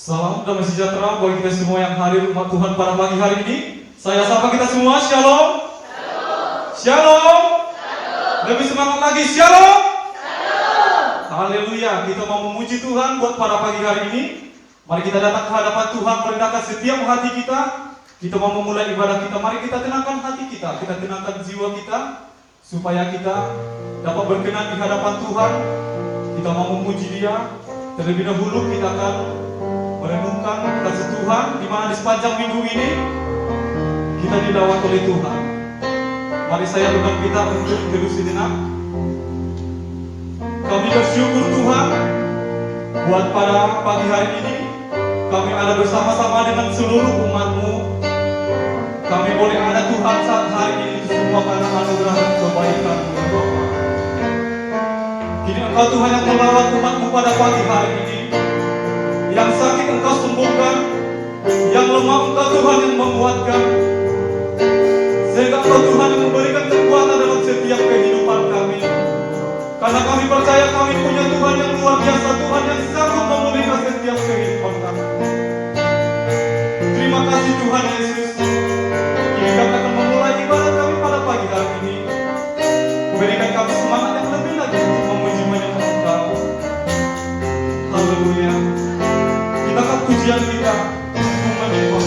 Salam damai sejahtera bagi kita semua yang hadir umat Tuhan pada pagi hari ini. Saya sapa kita semua, Shalom. Shalom. Shalom. Lebih semangat lagi, Shalom. Shalom. Haleluya, kita mau memuji Tuhan buat pada pagi hari ini. Mari kita datang ke hadapan Tuhan, merendahkan setiap hati kita. Kita mau memulai ibadah kita, mari kita tenangkan hati kita tenangkan jiwa kita, supaya kita dapat berkenan di hadapan Tuhan. Kita mau memuji Dia. Terlebih dahulu kita akan merenungkan kasih Tuhan, di mana di sepanjang minggu ini kita dilawat oleh Tuhan. Mari saya undang kita untuk teduh sejenak. Kami bersyukur Tuhan buat pada pagi hari ini kami ada bersama-sama dengan seluruh umat-Mu. Kami boleh ada Tuhan saat hari ini, itu semua karena anugerah dan kebaikan-Mu ya Bapa. Kini Engkau Tuhan yang melawat umat-Mu pada pagi hari ini. Yang sakit Engkau sembuhkan, yang lemah Engkau Tuhan yang menguatkan, sehingga Engkau Tuhan yang memberikan kekuatan dalam setiap kehidupan kami. Karena kami percaya kami punya Tuhan yang luar biasa, Tuhan yang sanggup memulihkan setiap kehidupan kami. Terima kasih Tuhan Yesus. Kini kami akan memulai ibadah kami pada pagi hari ini. Berikan kami semangat yang lebih lagi untuk memuji menyembah Engkau. Haleluya. Kita akan pujian kita untuk menyembah.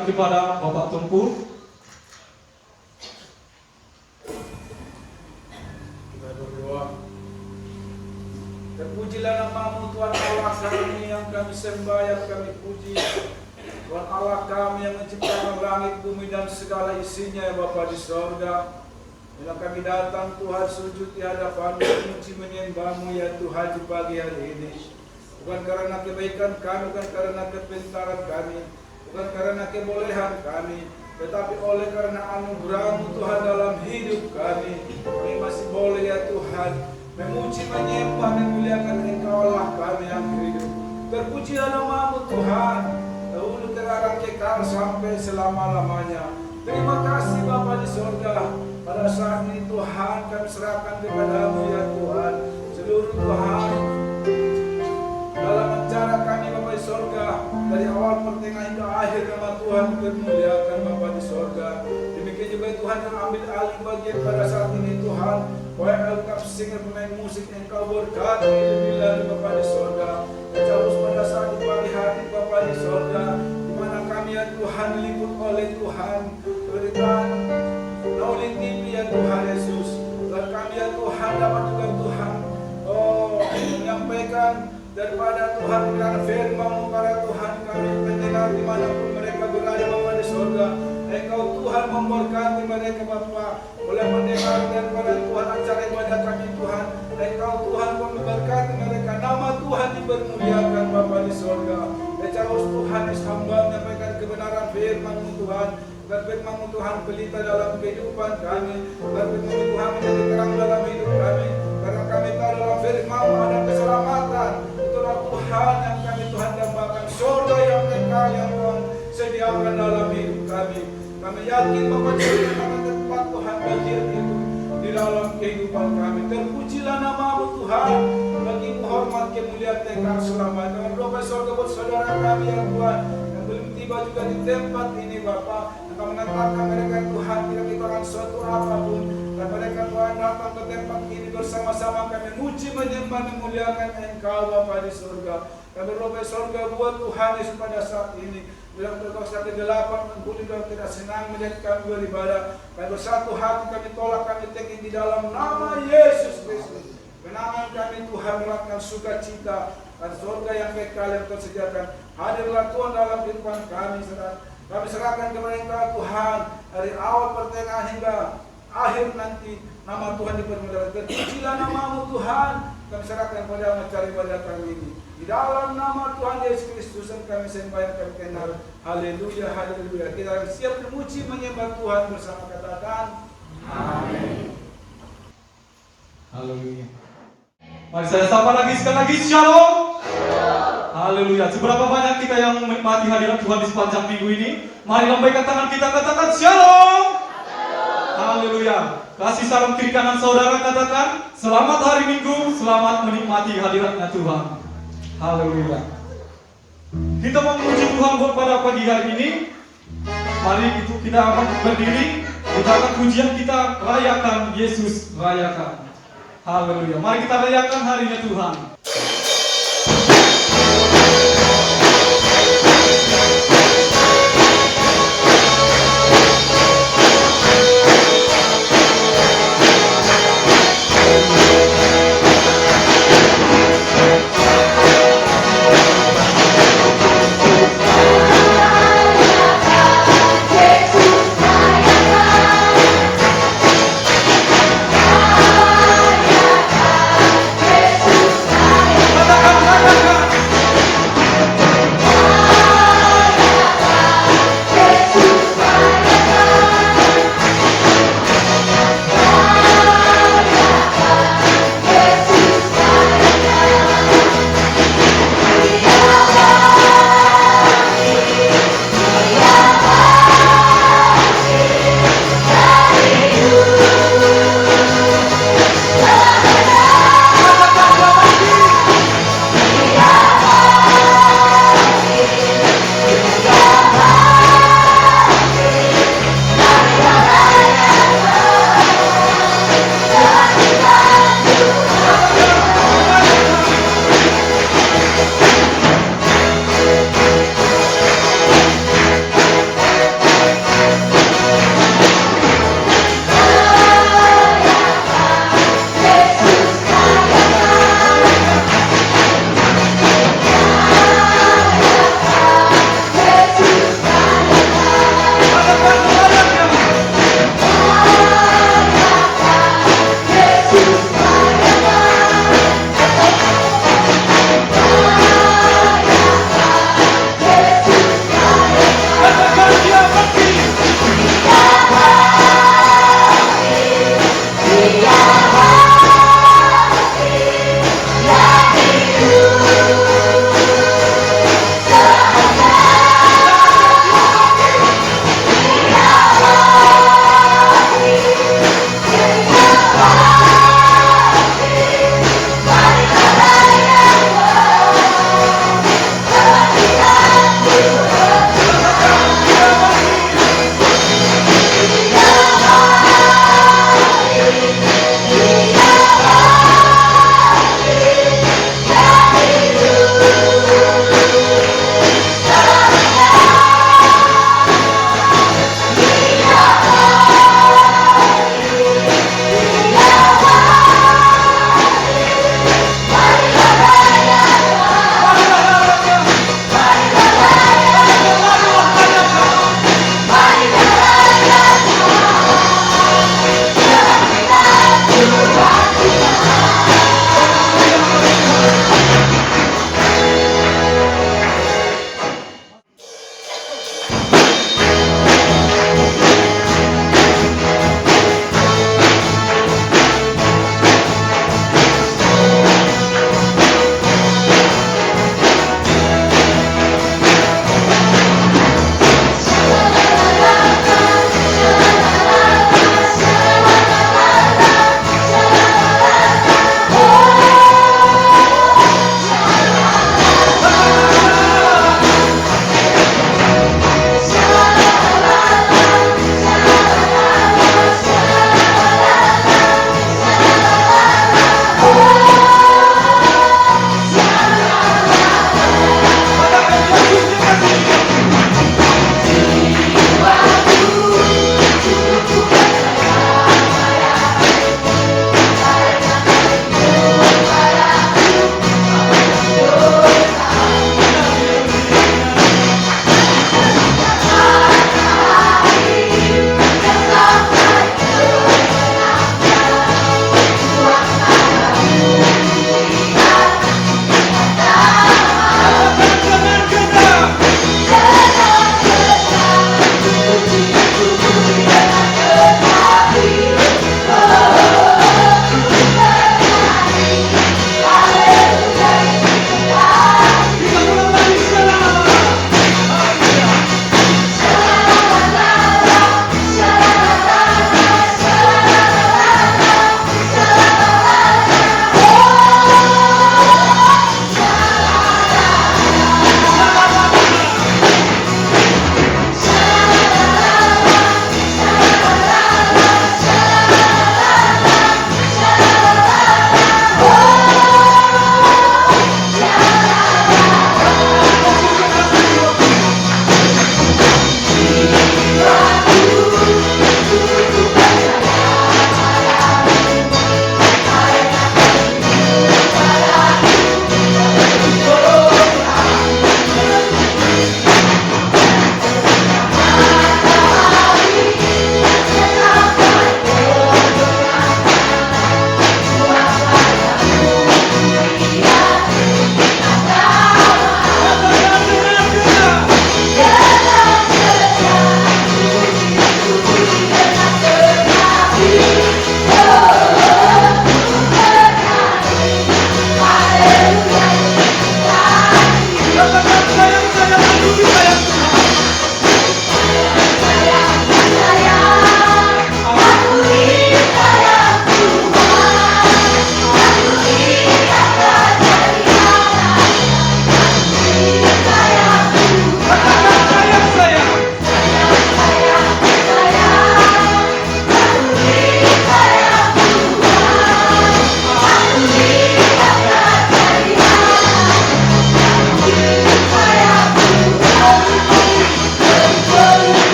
persilakan kepada Bapak Tumpul. Kita berdoa. Terpujilah nama-Mu Tuhan Allah kami yang kami sembah, yang kami puji. Tuhan Allah kami yang menciptakan langit, bumi dan segala isinya ya Bapa di sorga. Bila kami datang Tuhan sujud di hadapan-Mu, memuji menyembah-Mu ya Tuhan di pagi hari ini. Bukan karena kebaikan kami, bukan karena kepintaran kami, bukan karena kebolehan kami, tetapi oleh karena anugerah-Mu Tuhan dalam hidup kami. Kami masih boleh ya Tuhan memuji, menyembah, memuliakan Engkau Allah kami yang hidup. Terpujilah nama-Mu Tuhan, dahulu terlarang kekal sampai selama-lamanya. Terima kasih Bapa di sorga. Pada saat ini Tuhan kami serahkan kepada-Mu ya Tuhan seluruh Tuhan dalam acara kami Bapa di sorga, dari awal pertengahan hingga akhir nama Tuhan bermuliakan Bapa di sorga. Demikian juga Tuhan yang ambil alih bagian pada saat ini Tuhan, baik Alkaf singer pemain musik Engkau berkati lebih lagi Bapa di sorga. Terus pada saat di pagi hari Bapa di sorga, di mana kami ya Tuhan diliput oleh Tuhan berikan Nauling TV ya Tuhan Yesus. Dan kami ya Tuhan dapat juga Tuhan menyampaikan daripada Tuhan dengan firman-Mu para Tuhan kami mendengar dimanapun mereka berada Bapa di sorga. Engkau Tuhan memberkati mereka Bapa, boleh mendengar daripada Tuhan acara ibadah kami Tuhan. Engkau Tuhan memberkati mereka, nama Tuhan dipermuliakan Bapa di sorga. Terus Tuhan hamba menyampaikan kebenaran firman-Mu Tuhan. Dan firman-Mu Tuhan pelita dalam kehidupan kami. Dan firman-Mu Tuhan menjadi terang dalam hidup kami. Karena kami tahu dalam firman-Mu ada keselamatan. Itulah Tuhan yang kami Tuhan dambakan. Surga yang kekal yang Tuhan sediakan dalam hidup kami. Kami yakin bahwa surga nama tempat Tuhan bagian itu di dalam kehidupan kami. Terpujilah nama-Mu Tuhan. Bagi hormat kemuliaan kekal selamanya. Doa surga buat saudara kami yang Tuhan yang belum tiba juga di tempat ini Bapa. Engkau mengantarkan mereka Tuhan tidak kekurangan suatu apapun. Dan mereka Tuhan datang ke tempat ini bersama-sama kami muji menyembah memuliakan Engkau Bapa di surga. Kami berdoa surga buat Tuhan Yesus pada saat ini. Bila berdoa kegelapan menghuni dan tidak senang melihat kami beribadah. Kami bersatu hati kami tolak kami tekin di dalam nama Yesus Kristus. Kenangan kami Tuhan melakukan sukacita dan surga yang kekal yang tersediakan. Hadirlah Tuhan dalam kehidupan kami. Kami serahkan kepada Engkau Tuhan dari awal pertengahan hingga akhir nanti nama Tuhan dipermuliakan. Terpujilah nama-Mu Tuhan. Kami serahkan kepada acara ibadah kami ini. Di dalam nama Tuhan Yesus Kristus kami sembah yang kami kenal. Haleluya, haleluya. Kita siap memuji menyembah Tuhan bersama katakan amin. Haleluya. Mari saya sapa lagi sekali lagi, shalom. Haleluya. Seberapa banyak kita yang menikmati hadirat Tuhan di sepanjang minggu ini? Mari lambaikan tangan kita katakan shalom. Haleluya. Kasih salam kiri kanan saudara katakan selamat hari Minggu, selamat menikmati hadiratnya Tuhan. Haleluya. Kita mau memuji Tuhan buat pada pagi hari ini. Mari itu kita akan berdiri. Kita akan pujian kita rayakan Yesus rayakan. Haleluya. Mari kita rayakan harinya Tuhan.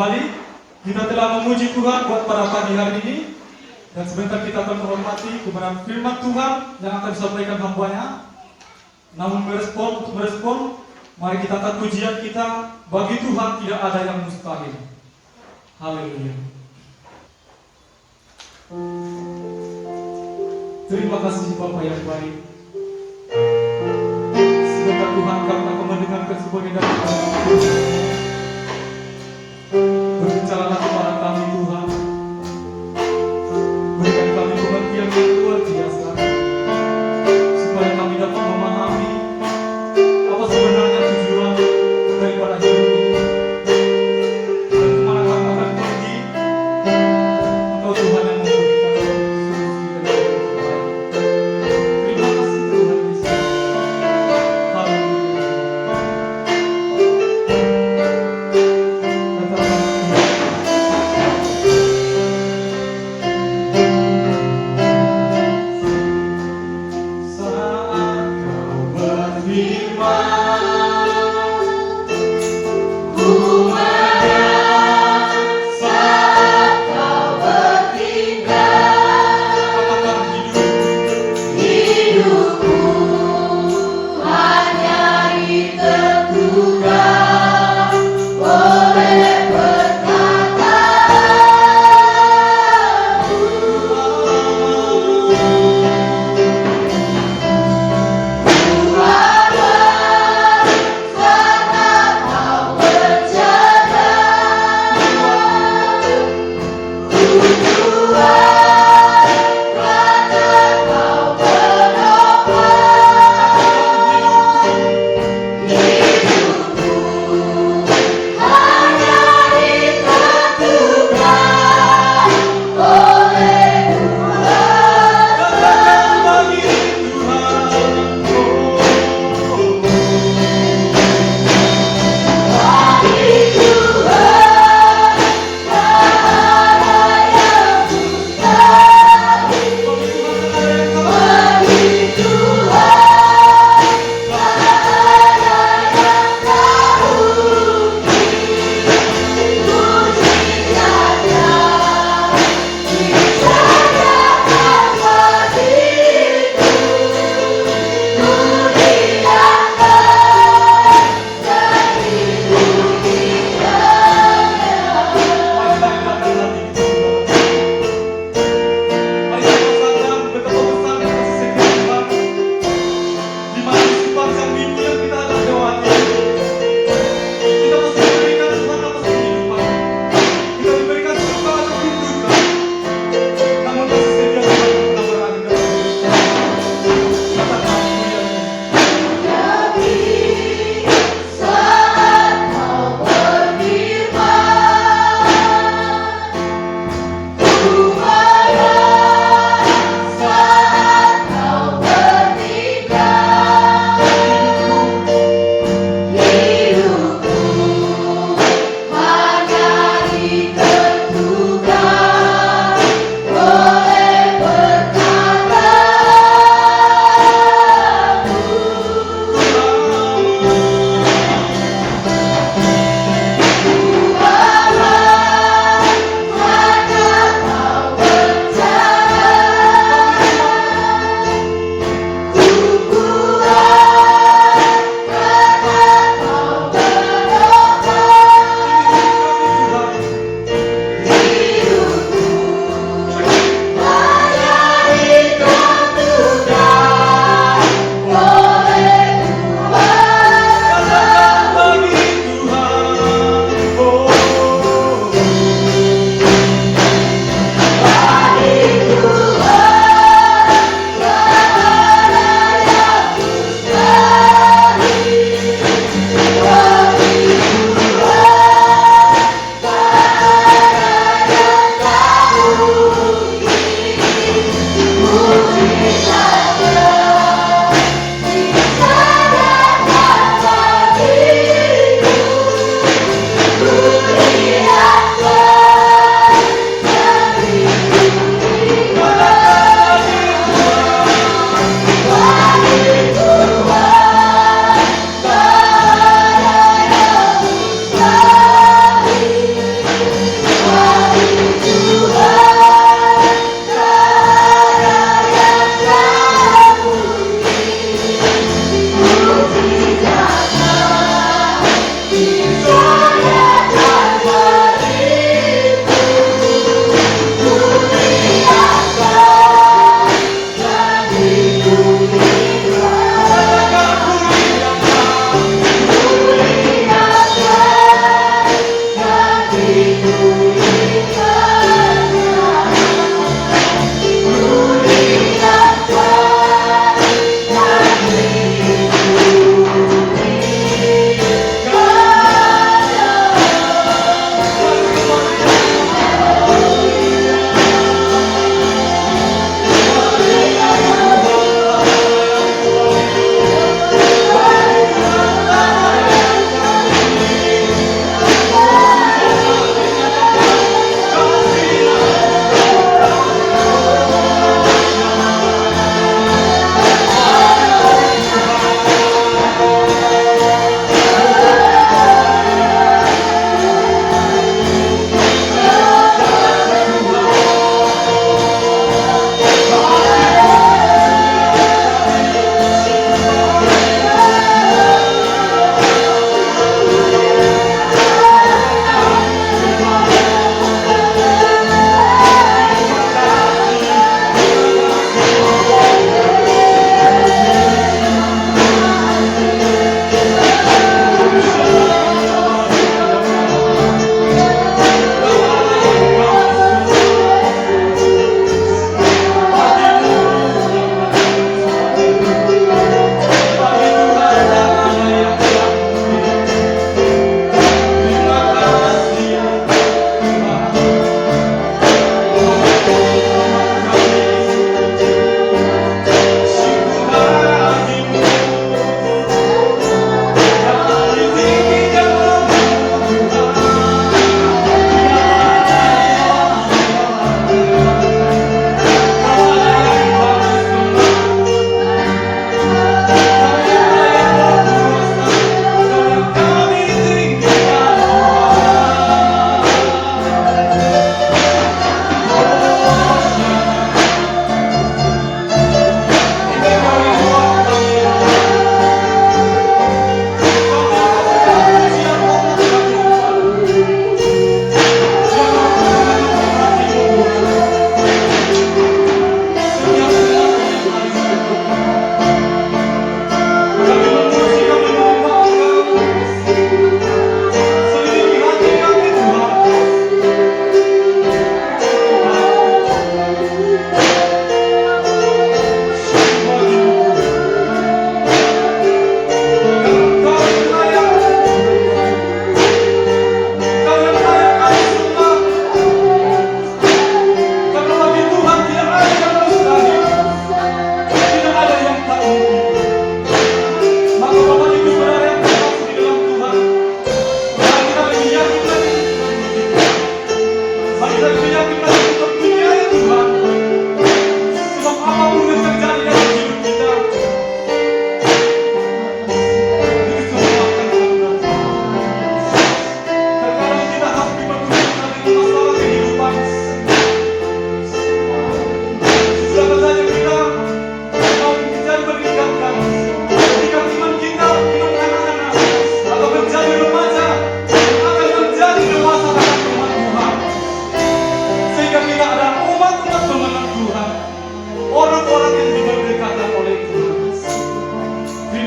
kembali. Kita telah memuji Tuhan buat pada pagi hari ini. Dan sebentar kita akan menghormati kebenaran firman Tuhan yang akan disampaikan hamba-Nya. Namun untuk merespon, mari kita angkat pujian kita. Bagi Tuhan tidak ada yang mustahil. Haleluya. Terima kasih Bapa yang baik. Sebentar Tuhan kami akan mendengarkan sebagai dari Berbicaralah kepada kami Tuhan. Berikan kami pengertian yang luar biasa, supaya kami dapat memahami apa sebenarnya tujuan daripada hidup ini. Dan kemana kami akan pergi, Engkau Tuhan yang memberikan solusi dan jalan terbaik. Terima kasih Tuhan Yesus. Haleluya. Saat kau berfirman, katakan hidupku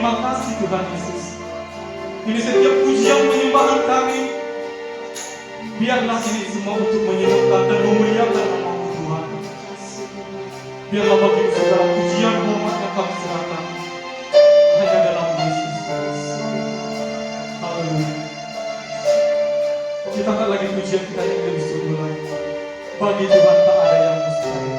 terima kasih Tuhan Yesus. Ini setiap pujian penyembahan kami, biarlah ini semua untuk menyenangkan dan memuliakan nama-Mu Tuhan. Biarlah bagi segala pujian hormat yang kami serahkan hanya dalam Yesus. Haleluya. Kita angkat lagi pujian kita yang lebih sungguh lagi. Bagi Tuhan tak ada yang mustahil.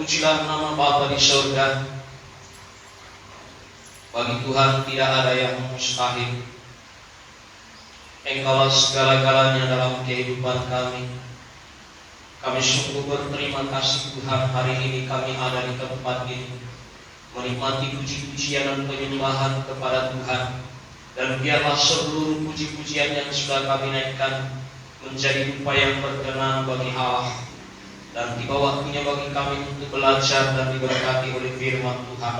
Terpujilah nama Bapa di surga. Bagi Tuhan tidak ada yang mustahil. Engkaulah segala-galanya dalam kehidupan kami. Kami sungguh berterima kasih Tuhan, hari ini kami ada di tempat ini menikmati puji-pujian dan penyembahan kepada Tuhan. Dan biarlah seluruh puji-pujian yang sudah kami naikkan menjadi upaya yang berkenan bagi Allah. Dan tiba waktunya bagi kami untuk belajar dan diberkati oleh firman Tuhan.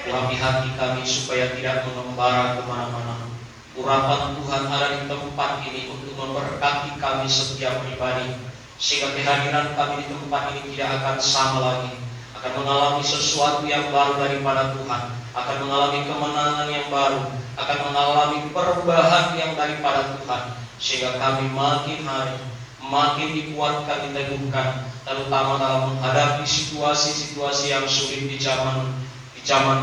Urapi hati kami supaya tidak mengembara kemana-mana. Urapan Tuhan ada di tempat ini untuk memberkati kami setiap pribadi, sehingga kehadiran kami di tempat ini tidak akan sama lagi. Akan mengalami sesuatu yang baru daripada Tuhan, akan mengalami kemenangan yang baru, akan mengalami perubahan yang daripada Tuhan, sehingga kami makin hari makin dikuatkan, diteguhkan, terutama dalam menghadapi situasi-situasi yang sulit di zaman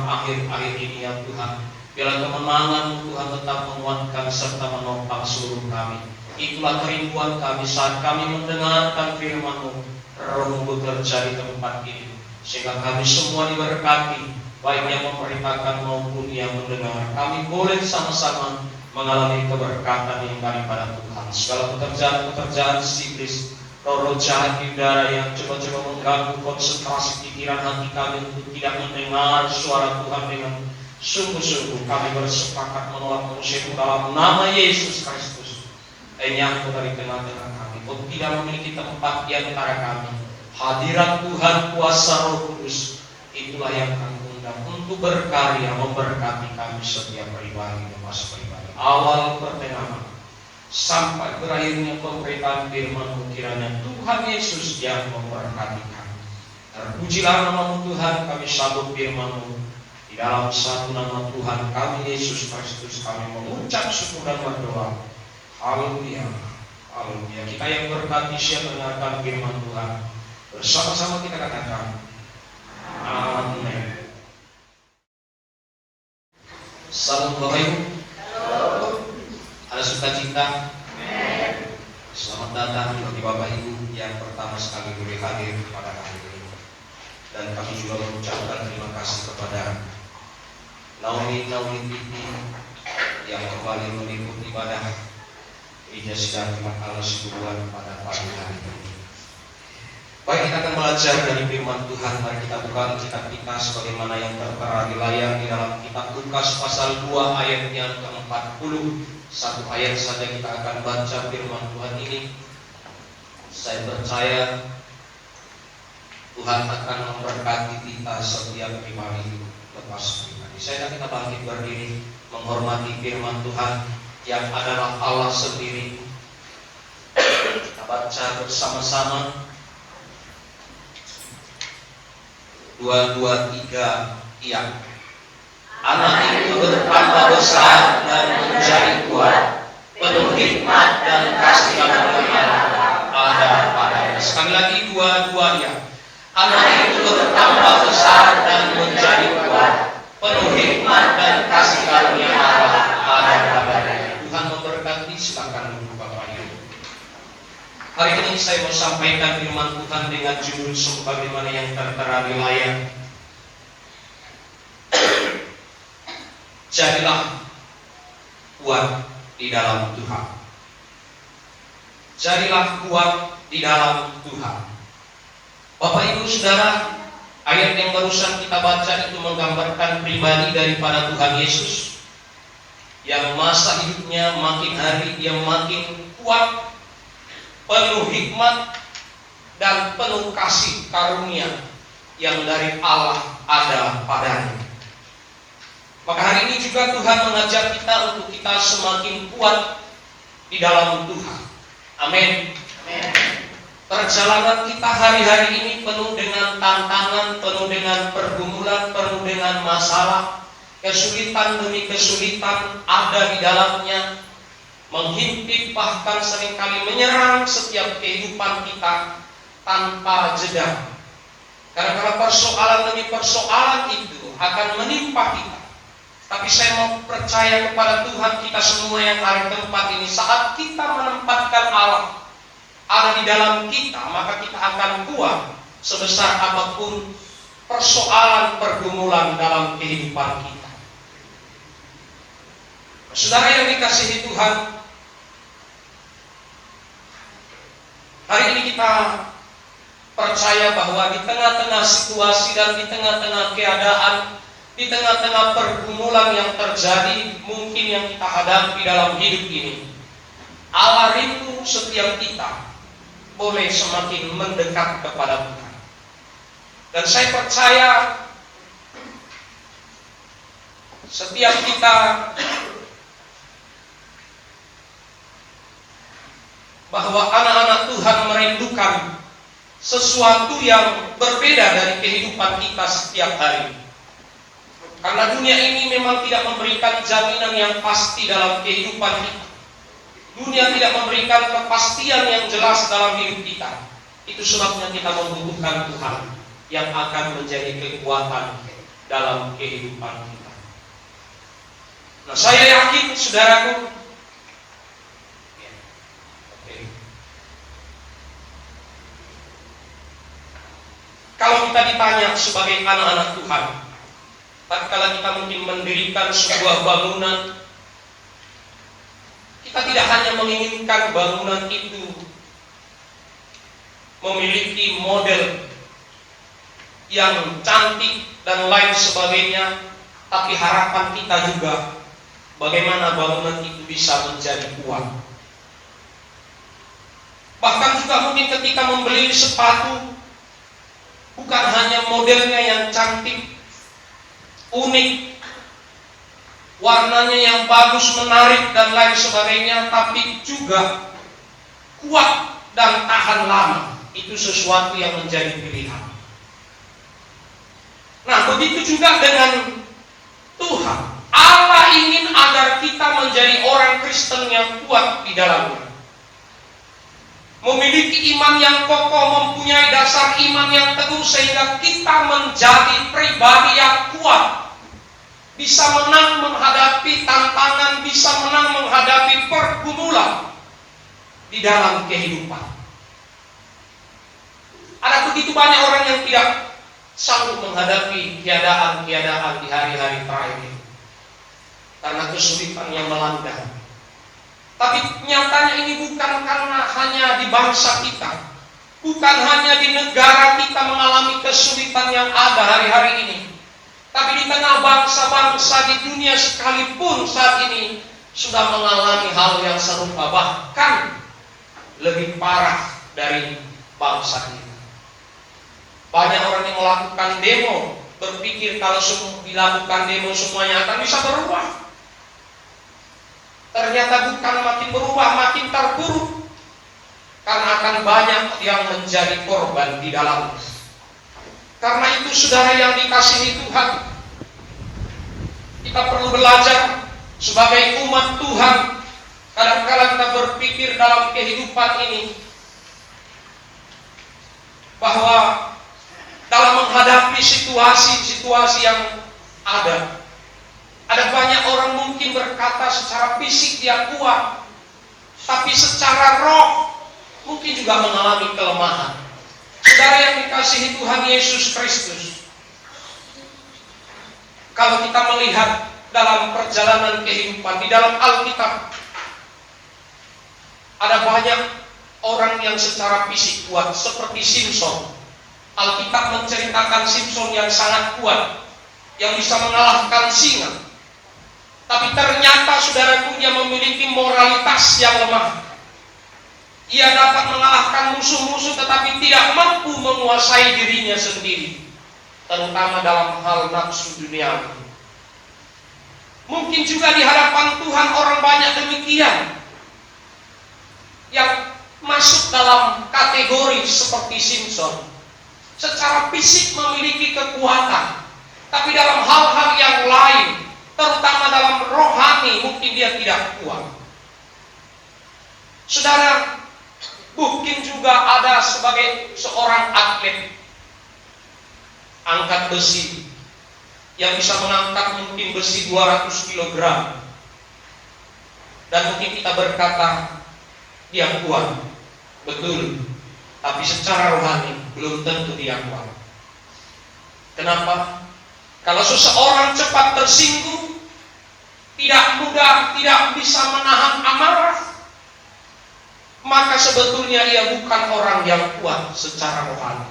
akhir-akhir ini ya Tuhan. Biarlah kemenangan Tuhan tetap menguatkan serta menopang seluruh kami. Itulah kerinduan kami saat kami mendengarkan firman-Mu. Roh-Mu bekerja di tempat ini, sehingga kami semua diberkati, baik yang memberitakan maupun yang mendengar. Kami boleh sama-sama mengalami keberkatan yang daripada Tuhan. Segala pekerjaan-pekerjaan iblis, roh-roh jahat di udara yang coba-coba mengganggu konsentrasi pikiran hati kami untuk tidak mendengar suara Tuhan dengan sungguh-sungguh, kami bersepakat menolak mengusir dalam nama Yesus Kristus. Enyahku dari tengah-tengah kami, untuk tidak memiliki tempat di antara kami. Hadirat Tuhan kuasa Roh Kudus, itulah yang kami undang untuk berkarya memberkati kami setiap pribadi dan mas pribadi. Awal pertengahan sampai berakhirnya pemberitaan firman-Mu, kiranya Tuhan Yesus yang memberkati kami. Terpujilah nama-Mu Tuhan, kami sambut firman-Mu. Di dalam satu nama Tuhan kami Yesus Kristus kami mengucap syukur dan berdoa. Haleluya. Haleluya. Kita yang berkati siap mendengarkan firman Tuhan, bersama-sama kita katakan Salam Bapak Ibu. Ada sukacita. Selamat datang bagi Bapak Ibu yang pertama sekali boleh hadir pada hari ini. Dan kami juga mengucapkan terima kasih kepada Naomi Titi yang kembali mengikuti ibadah Gereja Sedang Allah Sibuan pada pagi hari ini. Baik, kita akan belajar dari firman Tuhan. Mari kita buka kitab kita sebagaimana yang tertera di layar di dalam kitab Lukas pasal 2 ayat yang ke-40. Satu ayat saja kita akan baca firman Tuhan ini. Saya percaya Tuhan akan memberkati kita setiap pribadi lepas pribadi. Saya dan kita bangkit berdiri menghormati firman Tuhan yang adalah Allah sendiri. Kita baca bersama-sama. 2, 2, 3, iya. Anak itu bertambah besar dan menjadi kuat, penuh hikmat dan kasih karunia ada padanya. Sekali lagi 2, 2, iya. Anak itu bertambah besar dan menjadi kuat, penuh hikmat dan kasih karunia ada padanya. Tuhan memberkati. Silakan Bapak Ibu. Hari ini saya mau sampaikan firman Tuhan dengan judul sebagaimana yang tertera di layar. Jadilah kuat di dalam Tuhan. Jadilah kuat di dalam Tuhan. Bapak Ibu Saudara, ayat yang barusan kita baca itu menggambarkan pribadi daripada Tuhan Yesus yang masa hidupnya makin hari dia makin kuat, penuh hikmat dan penuh kasih karunia yang dari Allah ada padanya. Maka hari ini juga Tuhan mengajak kita untuk kita semakin kuat di dalam Tuhan. Amin. Perjalanan kita hari-hari ini penuh dengan tantangan, penuh dengan pergumulan, penuh dengan masalah, kesulitan demi kesulitan ada di dalamnya, menghimpit bahkan seringkali menyerang setiap kehidupan kita tanpa jeda. Karena persoalan demi persoalan itu akan menimpa kita. Tapi saya mau percaya kepada Tuhan kita semua yang ada di tempat ini, saat kita menempatkan Allah ada di dalam kita, maka kita akan kuat sebesar apapun persoalan pergumulan dalam kehidupan kita. Saudara yang dikasihi Tuhan, hari ini kita percaya bahwa di tengah-tengah situasi dan di tengah-tengah keadaan, di tengah-tengah pergumulan yang terjadi mungkin yang kita hadapi dalam hidup ini, Allah rindu setiap kita boleh semakin mendekat kepada Tuhan. Dan saya percaya setiap kita bahwa anak-anak Tuhan merindukan sesuatu yang berbeda dari kehidupan kita setiap hari. Karena dunia ini memang tidak memberikan jaminan yang pasti dalam kehidupan kita. Dunia tidak memberikan kepastian yang jelas dalam hidup kita. Itu sebabnya kita membutuhkan Tuhan yang akan menjadi kekuatan dalam kehidupan kita. Nah, saya yakin saudaraku, kalau kita ditanya sebagai anak-anak Tuhan, tatkala kita mungkin mendirikan sebuah bangunan, kita tidak hanya menginginkan bangunan itu memiliki model yang cantik dan lain sebagainya, tapi harapan kita juga bagaimana bangunan itu bisa menjadi kuat. Bahkan juga mungkin ketika membeli sepatu, bukan hanya modelnya yang cantik, unik, warnanya yang bagus, menarik dan lain sebagainya, tapi juga kuat dan tahan lama. Itu sesuatu yang menjadi pilihan. Nah, begitu juga dengan Tuhan. Allah ingin agar kita menjadi orang Kristen yang kuat di dalamnya, memiliki iman yang kokoh, mempunyai dasar iman yang teguh, sehingga kita menjadi pribadi yang kuat bisa menang menghadapi tantangan, bisa menang menghadapi pergumulan di dalam kehidupan. Ada begitu banyak orang yang tidak sanggup menghadapi keadaan-keadaan di hari-hari terakhir ini karena kesulitan yang melanda. Tapi nyatanya ini bukan karena hanya di bangsa kita, bukan hanya di negara kita mengalami kesulitan yang ada hari-hari ini, tapi di tengah bangsa-bangsa di dunia sekalipun saat ini sudah mengalami hal yang serupa, bahkan lebih parah dari bangsa kita. Banyak orang yang melakukan demo berpikir kalau dilakukan demo semuanya akan bisa berubah. Ternyata bukan makin berubah, makin terpuruk. Karena akan banyak yang menjadi korban di dalamnya. Karena itu saudara yang dikasihi Tuhan, kita perlu belajar sebagai umat Tuhan. Kadang-kadang kita berpikir dalam kehidupan ini bahwa dalam menghadapi situasi-situasi yang ada banyak orang mungkin berkata secara fisik dia kuat, tapi secara roh mungkin juga mengalami kelemahan. Saudara yang dikasihi Tuhan Yesus Kristus, kalau kita melihat dalam perjalanan kehidupan di dalam Alkitab, ada banyak orang yang secara fisik kuat seperti Simson. Alkitab menceritakan Simson yang sangat kuat, yang bisa mengalahkan singa. Tapi ternyata saudaraku, dia memiliki moralitas yang lemah. Ia dapat mengalahkan musuh-musuh tetapi tidak mampu menguasai dirinya sendiri, terutama dalam hal nafsu duniawi. Mungkin juga di hadapan Tuhan orang banyak demikian yang masuk dalam kategori seperti Simson. Secara fisik memiliki kekuatan, tapi dalam hal-hal yang lain, terutama dalam rohani, mungkin dia tidak kuat. Saudara, mungkin juga ada sebagai seorang atlet angkat besi yang bisa mengangkat mungkin besi 200 kg, dan mungkin kita berkata dia kuat, betul, tapi secara rohani belum tentu dia kuat. Kenapa? Kalau seseorang cepat tersinggung, tidak bisa menahan amarah, maka sebetulnya ia bukan orang yang kuat secara rohani.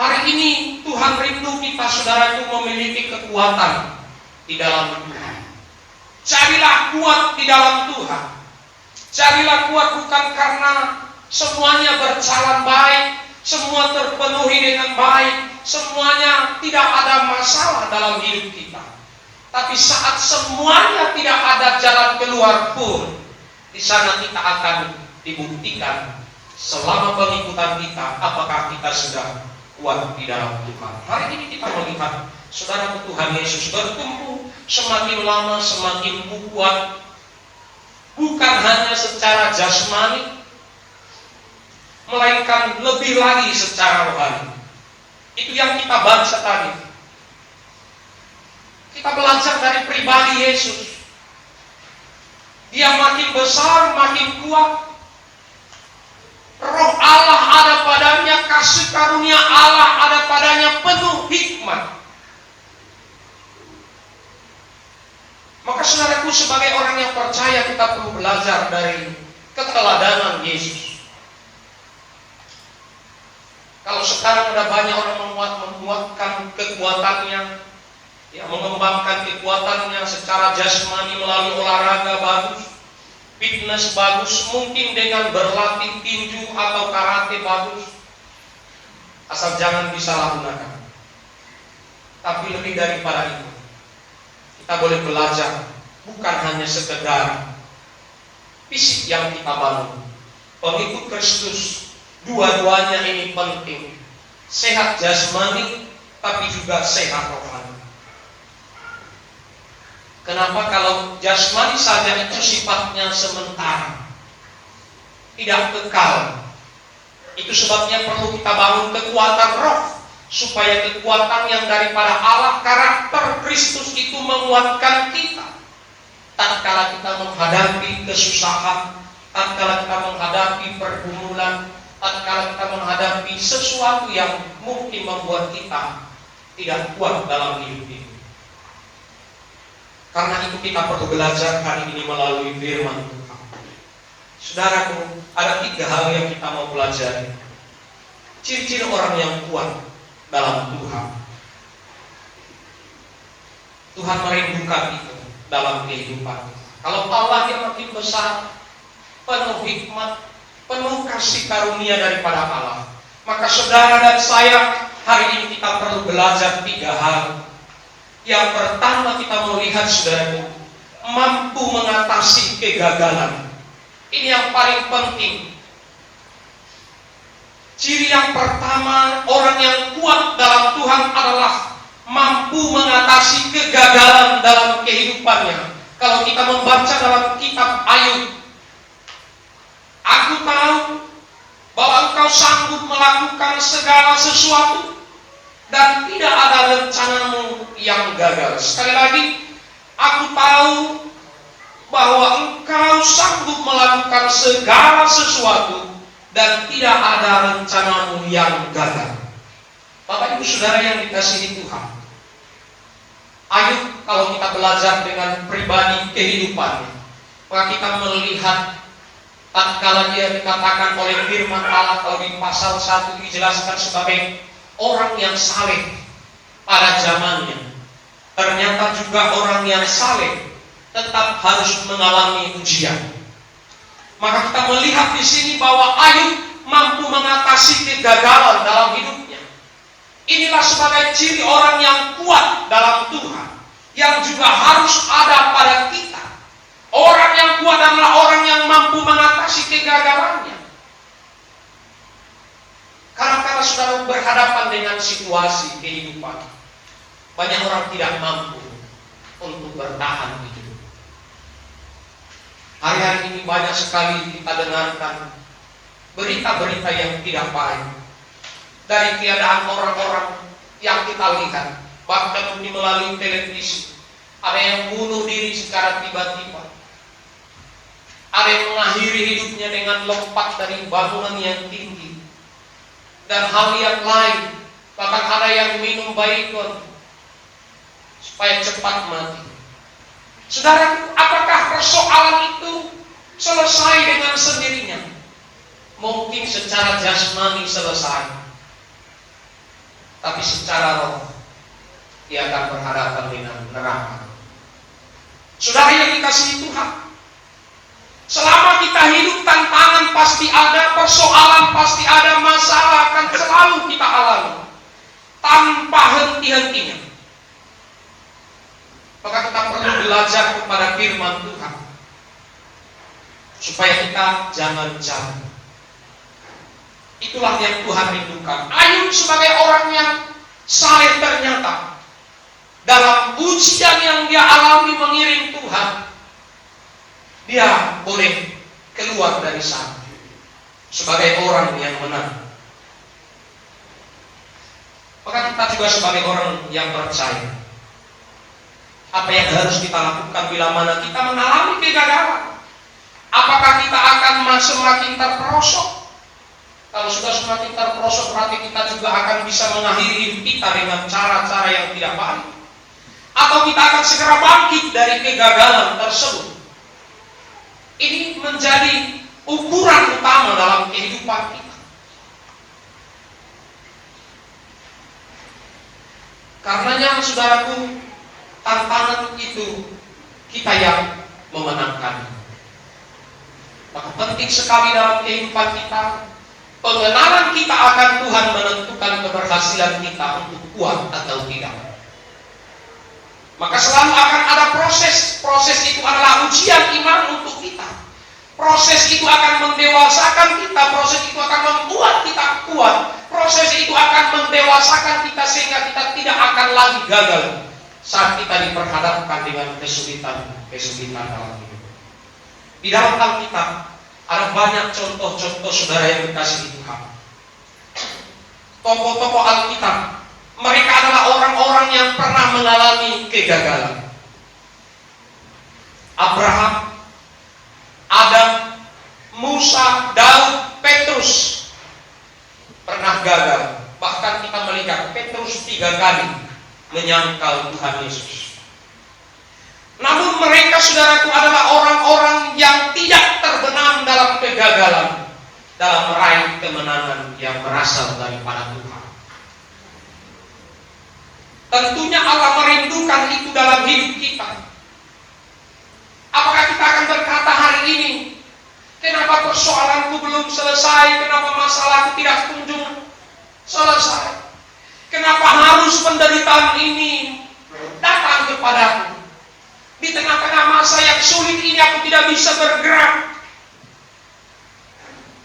Hari ini Tuhan rindu kita saudaraku memiliki kekuatan di dalam Tuhan. Carilah kuat di dalam Tuhan. Carilah kuat bukan karena semuanya berjalan baik, semua terpenuhi dengan baik, semuanya tidak ada masalah dalam hidup kita. Tapi saat semuanya tidak ada jalan keluar pun, di sana kita akan dibuktikan selama pengikutan kita apakah kita sudah kuat di dalam Tuhan. Hari ini kita melihat saudara Tuhan Yesus bertumbuh semakin lama semakin kuat, bukan hanya secara jasmani, melainkan lebih lagi secara rohani. Itu yang kita baca tadi. Kita belajar dari pribadi Yesus. Dia makin besar, makin kuat. Roh Allah ada padanya, kasih karunia Allah ada padanya, penuh hikmat. Maka saudaraku, sebagai orang yang percaya, kita perlu belajar dari keteladanan Yesus. Kalau sekarang ada banyak orang menguatkan kekuatannya, ya, mengembangkan kekuatannya secara jasmani melalui olahraga bagus, fitness bagus, mungkin dengan berlatih tinju atau karate bagus, asal jangan disalahgunakan. Tapi lebih daripada itu, kita boleh belajar bukan hanya sekedar fisik yang kita bangun. Pengikut Kristus, dua-duanya ini penting. Sehat jasmani, tapi juga sehat rohani. Kenapa? Kalau jasmani saja itu sifatnya sementara, tidak kekal. Itu sebabnya perlu kita bangun kekuatan roh supaya kekuatan yang daripada Allah, karakter Kristus itu menguatkan kita. Tatkala kita menghadapi kesusahan, tatkala kita menghadapi pergumulan, tatkala kita menghadapi sesuatu yang mungkin membuat kita tidak kuat dalam hidup ini. Karena itu kita perlu belajar hari ini melalui firman Tuhan. Saudaraku, ada 3 hal yang kita mau pelajari. Ciri-ciri orang yang kuat dalam Tuhan. Tuhan merindukan itu dalam kehidupan. Kalau Allah yang makin besar, penuh hikmat, penuh kasih karunia daripada Allah, maka saudara dan saya hari ini kita perlu belajar 3 hal. Yang pertama kita melihat, saudaraku, mampu mengatasi kegagalan. Ini yang paling penting. Ciri yang pertama, orang yang kuat dalam Tuhan adalah mampu mengatasi kegagalan dalam kehidupannya. Kalau kita membaca dalam kitab Ayub, aku tahu bahwa engkau sanggup melakukan segala sesuatu dan tidak ada rencanamu yang gagal. Sekali lagi, aku tahu bahwa engkau sanggup melakukan segala sesuatu dan tidak ada rencanamu yang gagal. Bapak Ibu Saudara yang dikasihi Tuhan, Ayub kalau kita belajar dengan pribadi kehidupannya, maka kita melihat tatkala dia dikatakan oleh firman Allah, kalau di pasal 1 dijelaskan sebagai orang yang saleh pada zamannya. Ternyata juga orang yang saleh tetap harus mengalami ujian. Maka kita melihat di sini bahwa Ayub mampu mengatasi kegagalan dalam hidupnya. Inilah sebagai ciri orang yang kuat dalam Tuhan, yang juga harus ada pada kita. Orang yang kuat adalah orang yang mampu mengatasi kegagalannya. Karena saudara berhadapan dengan situasi kehidupan, banyak orang tidak mampu untuk bertahan hidup. Hari-hari ini banyak sekali kita dengarkan berita-berita yang tidak baik dari keadaan orang-orang yang kita lihat, bahkan melalui televisi. Ada yang bunuh diri secara tiba-tiba, ada yang mengakhiri hidupnya dengan lompat dari bangunan yang tinggi, dan hal yang lain. Bahkan ada yang minum baygon supaya cepat mati. Saudara, apakah persoalan itu selesai dengan sendirinya? Mungkin secara jasmani selesai, tapi secara roh dia akan berhadapan dengan neraka. Saudara yang dikasihi Tuhan, selama kita hidup, tantangan pasti ada, persoalan pasti ada, masalah akan selalu kita alami tanpa henti-hentinya. Maka kita perlu belajar kepada firman Tuhan supaya kita jangan jatuh. Itulah yang Tuhan rindukan. Ayub sebagai orang yang saleh ternyata dalam ujian yang dia alami mengiring Tuhan, dia boleh keluar dari sana sebagai orang yang menang. Maka kita juga sebagai orang yang percaya, apa yang harus kita lakukan bila mana kita mengalami kegagalan? Apakah kita akan semakin terperosok? Kalau sudah semakin terperosok, berarti kita juga akan bisa mengakhiri hidup kita dengan cara-cara yang tidak baik. Atau kita akan segera bangkit dari kegagalan tersebut. Ini menjadi ukuran utama dalam kehidupan kita. Karenanya saudaraku, tantangan itu kita yang memenangkan. Maka penting sekali dalam kehidupan kita, pengenalan kita akan Tuhan menentukan keberhasilan kita untuk kuat atau tidak. Maka selalu akan ada proses. Proses itu adalah ujian iman untuk kita. Proses itu akan mendewasakan kita. Proses itu akan membuat kita kuat. Proses itu akan mendewasakan kita sehingga kita tidak akan lagi gagal saat kita diperhadapkan dengan kesulitan dalam hidup. Di dalam Alkitab ada banyak contoh-contoh saudara yang dikasihi Tuhan. tokoh-tokoh Alkitab, mereka adalah orang-orang yang pernah mengalami kegagalan. Abraham, Adam, Musa, Daud, Petrus pernah gagal. Bahkan kita melihat Petrus 3 kali menyangkal Tuhan Yesus. Namun mereka, saudaraku, adalah orang-orang yang tidak terbenam dalam kegagalan, dalam meraih kemenangan yang berasal daripada Tuhan. Tentunya Allah merindukan itu dalam hidup kita. Apakah kita akan berkata hari ini, kenapa persoalanku belum selesai, kenapa masalahku tidak kunjung selesai, kenapa harus penderitaan ini datang kepadaku? Di tengah-tengah masa yang sulit ini aku tidak bisa bergerak.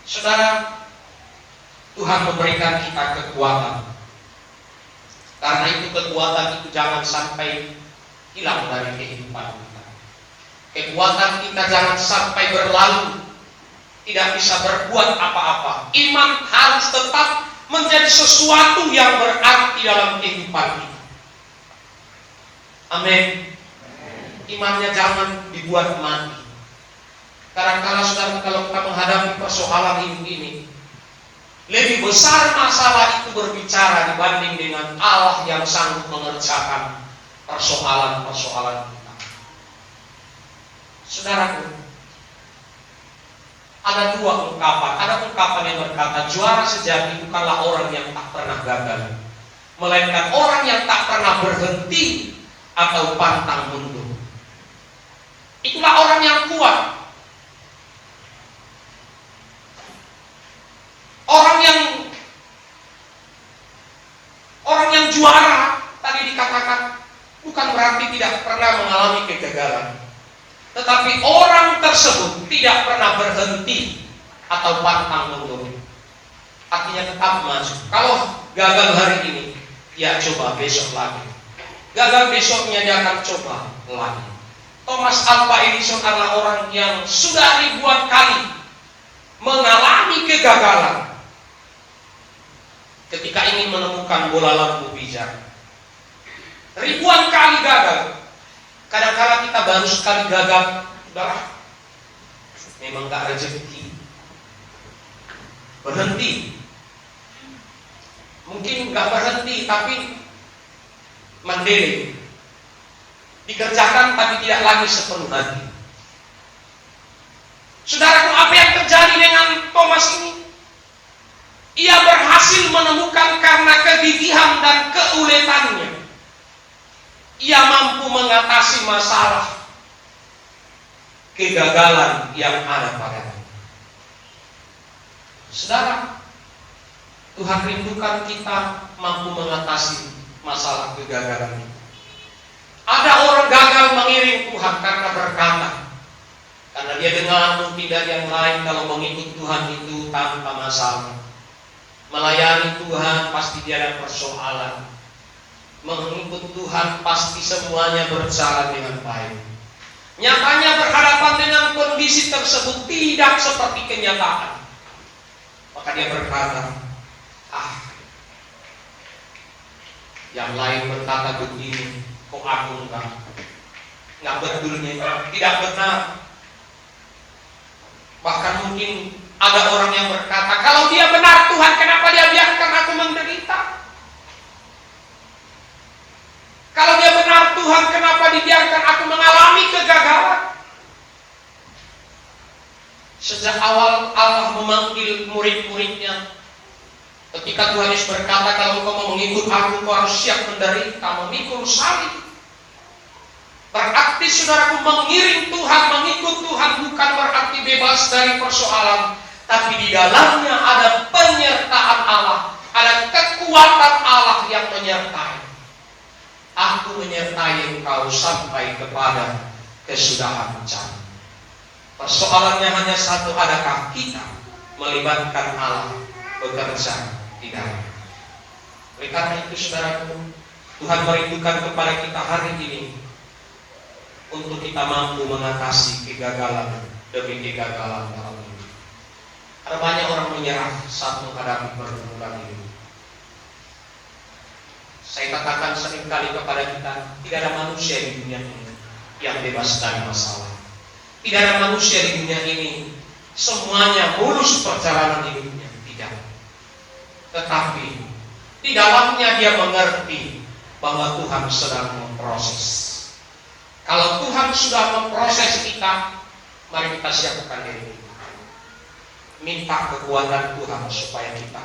Saudara, Tuhan memberikan kita kekuatan. Karena itu kekuatan itu jangan sampai hilang dari kehidupan kita. Kekuatan kita jangan sampai berlalu, tidak bisa berbuat apa-apa. Iman harus tetap menjadi sesuatu yang berarti dalam kehidupan kita. Amin. Imannya jangan dibuat mati. Kadang-kadang saudara, kalau kita menghadapi persoalan hidup ini, lebih besar masalah itu berbicara dibanding dengan Allah yang sanggup mengerjakan persoalan-persoalan kita. Saudaraku, ada 2 ungkapan. Ada ungkapan yang berkata, juara sejati bukanlah orang yang tak pernah gagal, melainkan orang yang tak pernah berhenti atau pantang mundur. Itulah orang yang kuat. Orang yang juara tadi dikatakan bukan berarti tidak pernah mengalami kegagalan, tetapi orang tersebut tidak pernah berhenti atau pantang mundur. Artinya tetap maju. Kalau gagal hari ini, ya coba besok lagi. Gagal besoknya dia akan coba lagi. Thomas Alva Edison adalah orang yang sudah ribuan kali mengalami kegagalan ketika ingin menemukan bola lampu pijar. Ribuan kali gagal. Kadang-kadang kita baru sekali gagal, udahlah, memang gak rezeki, berhenti. Mungkin gak berhenti, tapi mandiri, dikerjakan tapi tidak lagi sepenuh hati. Saudaraku, apa yang terjadi dengan Thomas ini? Ia berhasil menemukan karena kegigihan dan keuletannya. Ia mampu mengatasi masalah kegagalan yang ada padanya. Saudara, Tuhan rindukan kita mampu mengatasi masalah kegagalan ini. Ada orang gagal mengiring Tuhan karena berkata, karena dia dengar mungkin dari yang lain kalau mengikut Tuhan itu tanpa masalah. Melayani Tuhan pasti dia ada persoalan. Mengikut Tuhan pasti semuanya berjalan dengan baik. Nyatanya berhadapan dengan kondisi tersebut tidak seperti kenyataan. Maka dia berkata, yang lain berkata begini, kok aku enggak betulnya, tidak benar. Bahkan mungkin ada orang yang berkata, kalau dia benar Tuhan, kenapa dia biarkan aku menderita? Kalau dia benar Tuhan, kenapa dibiarkan aku mengalami kegagalan? Sejak awal Allah memanggil murid-muridnya, ketika Tuhan Yesus berkata, kalau kau mau mengikut aku, kau harus siap menderita, memikul salib. Berarti saudaraku, mengiring Tuhan, mengikut Tuhan bukan berarti bebas dari persoalan, tapi di dalamnya ada penyertaan Allah, ada kekuatan Allah yang menyertai. Aku menyertai engkau sampai kepada kesudahan zaman. Persoalannya hanya satu, adakah kita melibatkan Allah bekerja di dalam? Oleh karena itu saudaraku, Tuhan merindukan kepada kita hari ini untuk kita mampu mengatasi kegagalan demi kegagalan dalam hidup. Ada banyak orang menyerah saat menghadapi pergumulan hidup. Saya katakan seringkali kepada kita, tidak ada manusia di dunia ini yang bebas dari masalah. Tidak ada manusia di dunia ini semuanya mulus perjalanan hidupnya. Tidak. Tetapi di dalamnya dia mengerti bahwa Tuhan sedang memproses. Kalau Tuhan sudah memproses kita, mari kita siapkan diri kita. Minta kekuatan Tuhan supaya kita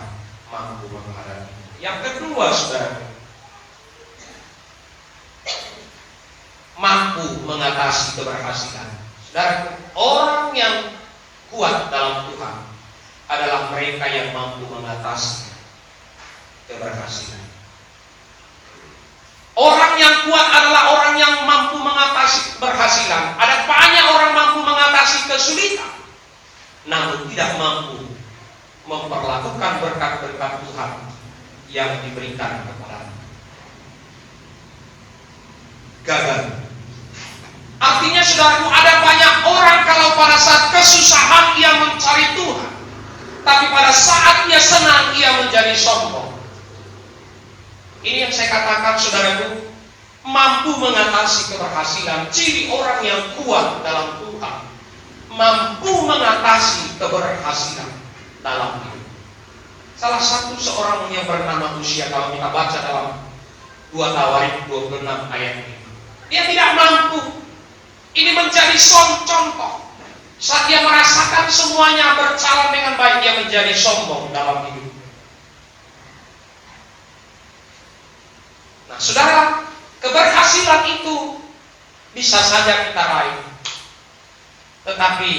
mampu menghadapi. Yang kedua, saudara, mampu mengatasi keberhasilan. Saudara, orang yang kuat dalam Tuhan adalah mereka yang mampu mengatasi keberhasilan. Orang yang kuat adalah orang yang mampu mengatasi keberhasilan. Ada banyak orang mampu mengatasi kesulitan, namun tidak mampu memperlakukan berkat-berkat Tuhan yang diberikan kepada gagal. Artinya saudaraku, ada banyak orang kalau pada saat kesusahan ia mencari Tuhan, tapi pada saat ia senang ia menjadi sombong. Ini yang saya katakan saudaraku, mampu mengatasi keberhasilan. Ciri orang yang kuat dalam Tuhan, mampu mengatasi keberhasilan dalam hidup. Salah satu seorang yang bernama Usia, kalau kita baca dalam 2 Tawarik 26 ayat ini, dia tidak mampu. Ini menjadi contoh. Saat dia merasakan semuanya berjalan dengan baik, dia menjadi sombong dalam hidup. Nah, saudara, keberhasilan itu bisa saja kita raih. Tetapi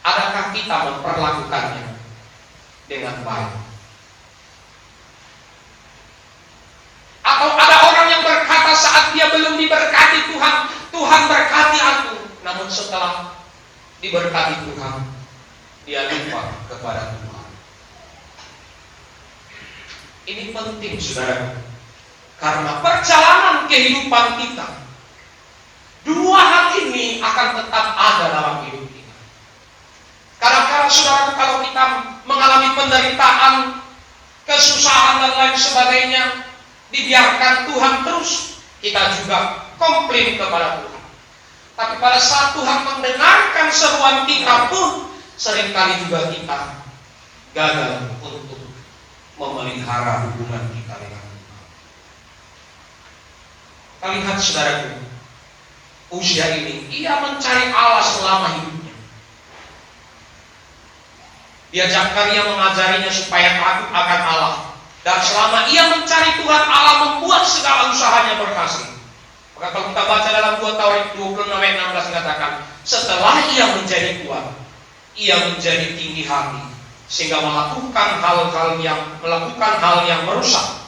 adakah kita memperlakukannya dengan baik? Atau ada orang yang berkata saat dia belum diberkati Tuhan, Tuhan berkati aku. Namun setelah diberkati Tuhan, dia lupa kepada Tuhan. Ini penting, saudara, karena perjalanan kehidupan kita, dua hal ini akan tetap ada dalam hidup kita. Kadang-kadang saudara, kalau kita mengalami penderitaan, kesusahan dan lain sebagainya, dibiarkan Tuhan terus, kita juga komplain kepada Tuhan. Tapi pada saat Tuhan mendengarkan seruan kita pun, seringkali juga kita gagal untuk memelihara hubungan kita dengan Tuhan. Kita lihat saudaraku, Usia ini, ia mencari Allah selama hidupnya. Dia Zakaria mengajarinya supaya takut akan Allah. Dan selama ia mencari Tuhan, Allah membuat segala usahanya berhasil. Maka kalau kita baca dalam 2 Tawarik 26 ayat 16 dikatakan, setelah ia menjadi kuat, ia menjadi tinggi hati, sehingga melakukan hal yang merusak.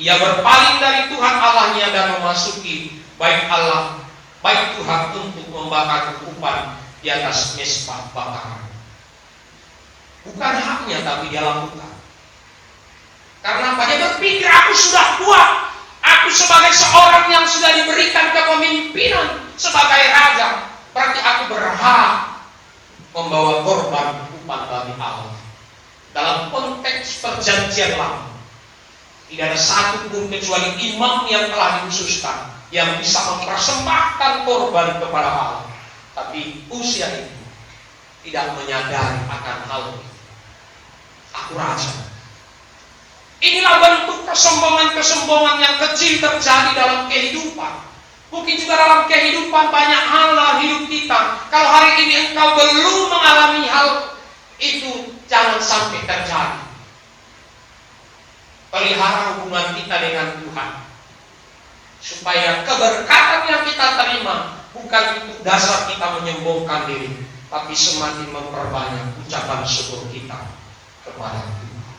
Ia berpaling dari Tuhan Allahnya dan memasuki baik Tuhan untuk membakar kehidupan di atas mezbah bakaran. Bukan haknya, tapi dia lakukan. Karena apa? Dia berpikir, aku sudah kuat. Aku sebagai seorang yang sudah diberikan kepemimpinan sebagai raja, berarti aku berhak membawa korban kehidupan bagi Allah. Dalam konteks perjanjian lama, tidak ada satu pun kecuali imam yang telah dikhususkan yang bisa mempersembahkan korban kepada Allah. Tapi Usia itu tidak menyadari akan hal itu. Aku raja. Inilah bentuk kesombongan-kesombongan yang kecil terjadi dalam kehidupan. Mungkin juga dalam kehidupan banyak hal dalam hidup kita. Kalau hari ini engkau belum mengalami hal itu, jangan sampai terjadi. Pelihara hubungan kita dengan Tuhan, supaya keberkatan yang kita terima bukan untuk dasar kita menyombongkan diri, tapi semakin memperbanyak ucapan syukur kita kepada Tuhan.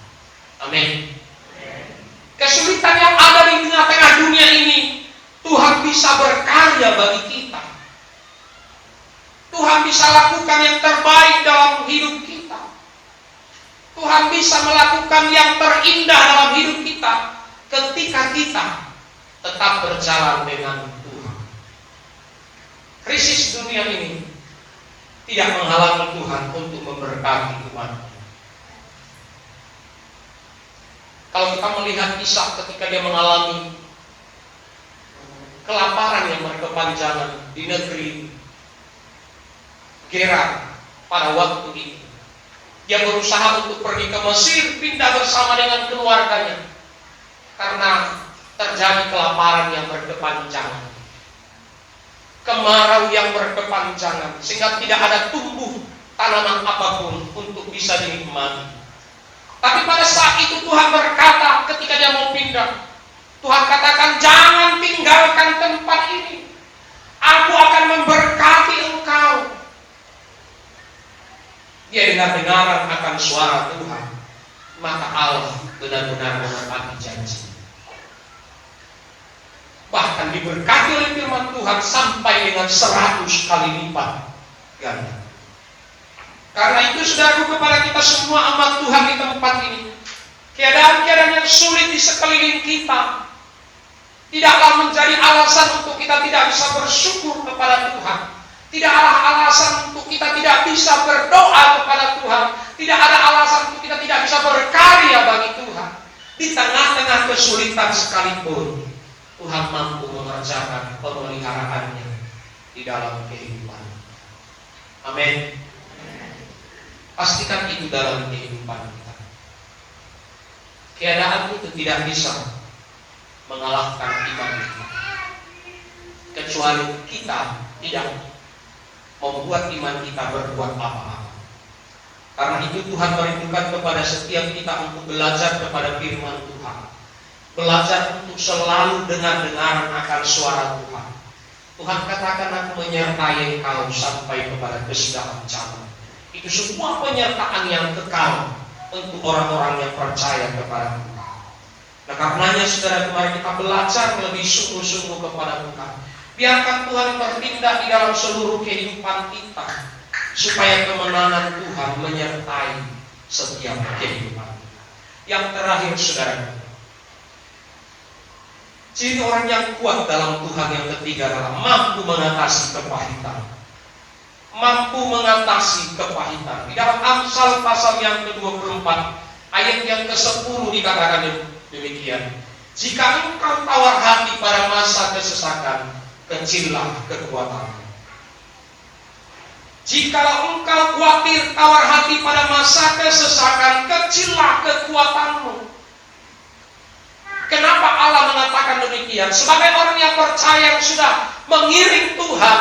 Amin. Kesulitan yang ada di tengah dunia ini, Tuhan bisa berkarya bagi kita. Tuhan bisa lakukan yang terbaik dalam hidup kita. Tuhan bisa melakukan yang terindah dalam hidup kita ketika kita tetap berjalan dengan Tuhan. Krisis dunia ini tidak menghalangi Tuhan untuk memberkati umat. Kalau kita melihat Ishak ketika dia mengalami kelaparan yang berkepanjangan di negeri Gerar pada waktu itu, dia berusaha untuk pergi ke Mesir, pindah bersama dengan keluarganya karena terjadi kelaparan yang berkepanjangan, kemarau yang berkepanjangan, sehingga tidak ada tumbuh tanaman apapun untuk bisa dinikmati. Tapi pada saat itu Tuhan berkata ketika dia mau pindah, Tuhan katakan, jangan tinggalkan tempat ini, aku akan memberkati engkau. Dia dengar-dengaran akan suara Tuhan, maka Allah benar-benar menepati janji. Bahkan diberkati oleh firman Tuhan sampai dengan 100 kali lipat ganda. Karena itu saudaraku, kepada kita semua amat Tuhan di tempat ini, keadaan-keadaan yang sulit di sekeliling kita tidaklah menjadi alasan untuk kita tidak bisa bersyukur kepada Tuhan. Tidaklah alasan untuk kita tidak bisa berdoa kepada Tuhan. Tidak ada alasan untuk kita tidak bisa berkarya bagi Tuhan. Di tengah-tengah kesulitan sekalipun, Tuhan mampu mengerjakan pemeliharaannya di dalam kehidupan. Amin. Pastikan itu dalam kehidupan kita. Keadaan itu tidak bisa mengalahkan iman kita, kecuali kita tidak membuat iman kita berbuat apa-apa. Karena itu Tuhan merindukan kepada setiap kita untuk belajar kepada firman Tuhan, belajar untuk selalu dengar-dengaran akan suara Tuhan. Tuhan katakan, aku menyertai engkau sampai kepada kesudahan zaman. Itu sebuah penyertaan yang kekal untuk orang-orang yang percaya kepada Tuhan. Nah, karenanya saudara, mari kita belajar lebih sungguh-sungguh kepada Tuhan. Biarkan Tuhan bertindak di dalam seluruh kehidupan kita, supaya kemenangan Tuhan menyertai setiap kehidupan. Yang terakhir saudara, ciri orang yang kuat dalam Tuhan yang ketiga adalah mampu mengatasi kepahitan. Mampu mengatasi kepahitan. Di dalam Amsal pasal yang ke-24 ayat yang ke-10 dikatakan demikian, jika engkau tawar hati pada masa kesesakan, kecillah kekuatanmu. Jikalau engkau khawatir tawar hati pada masa kesesakan, kecillah kekuatanmu. Kenapa Allah mengatakan demikian? Sebagai orang yang percaya, yang sudah mengiring Tuhan,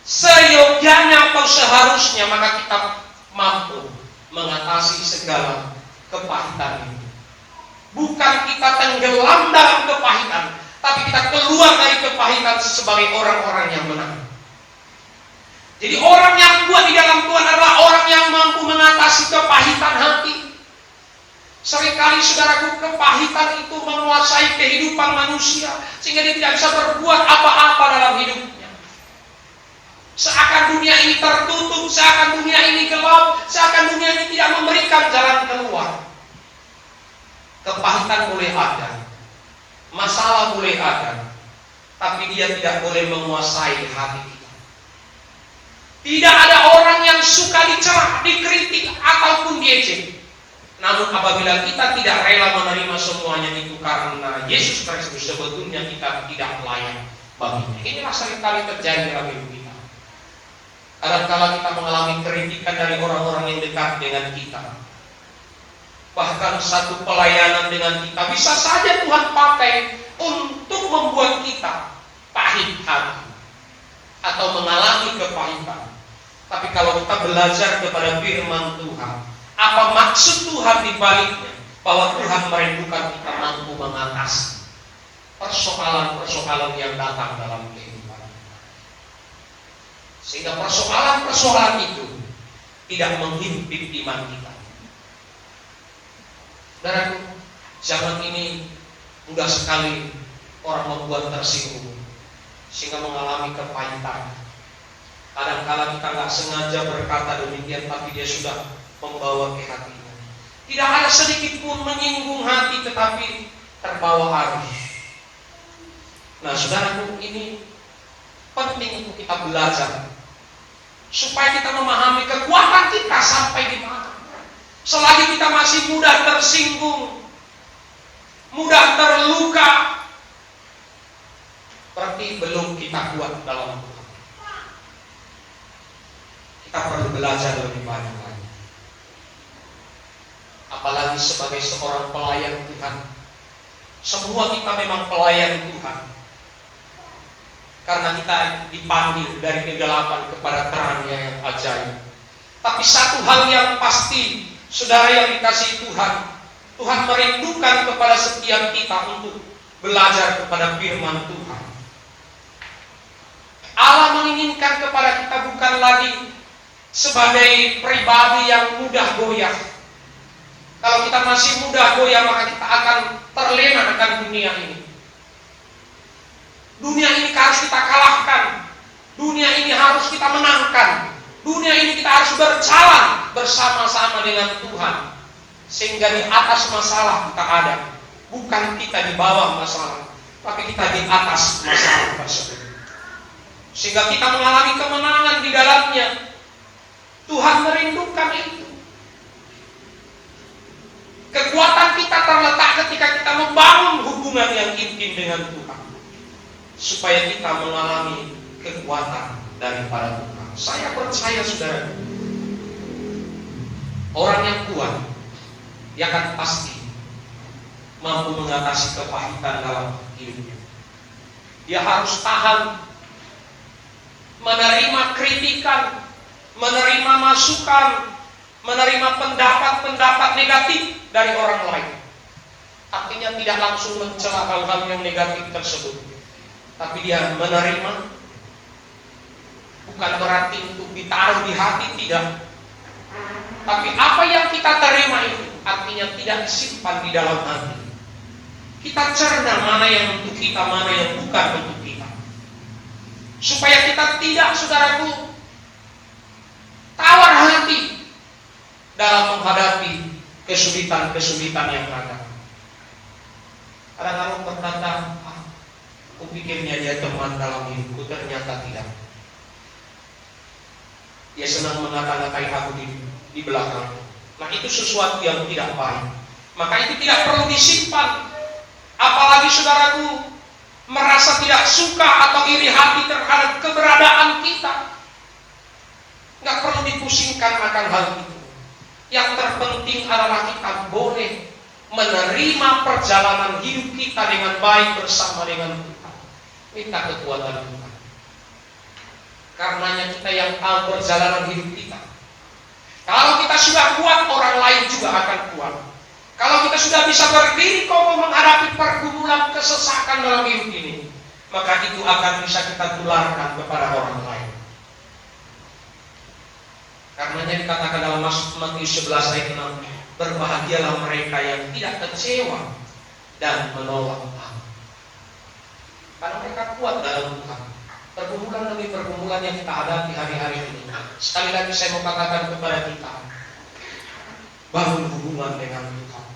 seyogyanya atau seharusnya maka kita mampu mengatasi segala kepahitan ini. Bukan kita tenggelam dalam kepahitan, tapi kita keluar dari kepahitan sebagai orang-orang yang menang. Jadi orang yang kuat di dalam Tuhan adalah orang yang mampu mengatasi kepahitan hati. Seringkali saudaraku, kepahitan itu menguasai kehidupan manusia, sehingga dia tidak bisa berbuat apa-apa dalam hidupnya. Seakan dunia ini tertutup, seakan dunia ini gelap, seakan dunia ini tidak memberikan jalan keluar. Kepahitan boleh ada, masalah boleh ada, tapi dia tidak boleh menguasai hati kita. Tidak ada orang yang suka dicela, dikritik, ataupun diejek. Namun apabila kita tidak rela menerima semuanya itu karena Yesus Kristus, sebetulnya kita tidak layak baginya. Inilah seringkali terjadi dalam hidup kita. Kadang-kala kita mengalami kritikan dari orang-orang yang dekat dengan kita. Bahkan satu pelayanan dengan kita bisa saja Tuhan pakai untuk membuat kita pahit hati atau mengalami kepahitan. Tapi kalau kita belajar kepada firman Tuhan, apa maksud Tuhan di baliknya? Bahwa Tuhan merindukan kita mampu mengatasi persoalan-persoalan yang datang dalam kehidupan. Sehingga persoalan-persoalan itu tidak menghimpit iman kita. Saudaraku, zaman ini mudah sekali orang membuat tersinggung, sehingga mengalami kepahitan. Kadang-kala kita nggak sengaja berkata demikian, tapi dia sudah membawa ke hatinya. Tidak ada sedikit pun menyinggung hati, tetapi terbawa arus. Nah, saudaraku, ini penting untuk kita belajar, supaya kita memahami kekuatan kita sampai di mana. Selagi kita masih mudah tersinggung, mudah terluka, berarti belum kita kuat dalam Tuhan. Kita perlu belajar lebih banyak lagi. Apalagi sebagai seorang pelayan Tuhan. Semua kita memang pelayan Tuhan. Karena kita dipanggil dari kegelapan kepada terangnya yang ajaib. Tapi satu hal yang pasti, saudara yang dikasihi Tuhan, Tuhan merindukan kepada setiap kita untuk belajar kepada firman Tuhan. Allah menginginkan kepada kita bukan lagi sebagai pribadi yang mudah goyah. Kalau kita masih mudah goyah, maka kita akan terlena akan dunia ini. Dunia ini harus kita kalahkan. Dunia ini harus kita menangkan. Dunia ini kita harus berjalan bersama-sama dengan Tuhan. Sehingga di atas masalah kita ada. Bukan kita di bawah masalah, tapi kita di atas masalah tersebut. Sehingga kita mengalami kemenangan di dalamnya. Tuhan merindukan itu. Kekuatan kita terletak ketika kita membangun hubungan yang intim dengan Tuhan. Supaya kita mengalami kekuatan daripada Tuhan. Saya percaya saudara, orang yang kuat, dia akan pasti mampu mengatasi kepahitan dalam hidupnya. Dia harus tahan menerima kritikan, menerima masukan, menerima pendapat-pendapat negatif dari orang lain. Artinya tidak langsung mencela hal-hal yang negatif tersebut, tapi dia menerima. Bukan berarti untuk ditaruh di hati, tidak. Tapi apa yang kita terima itu artinya tidak disimpan di dalam hati. Kita cerna mana yang untuk kita, mana yang bukan untuk kita. Supaya kita tidak, saudaraku, tawar hati dalam menghadapi kesulitan-kesulitan yang ada. Kadang-kadang berkata, aku pikirnya dia teman dalam hidupku, ternyata tidak. Dia senang mengata-ngatai aku di belakang. Nah, itu sesuatu yang tidak baik. Maka itu tidak perlu disimpan. Apalagi saudaraku merasa tidak suka atau iri hati terhadap keberadaan kita. Nggak perlu dipusingkan akan hal itu. Yang terpenting adalah kita boleh menerima perjalanan hidup kita dengan baik bersama dengan Tuhan. Minta kekuatan Tuhan. Karenanya kita yang tahu perjalanan hidup kita. Kalau kita sudah kuat, orang lain juga akan kuat. Kalau kita sudah bisa berdiri kokoh menghadapi pergumulan kesesakan dalam hidup ini, maka itu akan bisa kita tularkan kepada orang lain. Karenanya dikatakan dalam Matius 11 ayat 6, berbahagialah mereka yang tidak kecewa dan menolak aku. Karena mereka kuat dalam Tuhan. Pergumulan demi pergumulan yang kita hadapi hari-hari ini. Sekali lagi saya mau katakan kepada kita, bangun hubungan dengan Tuhan.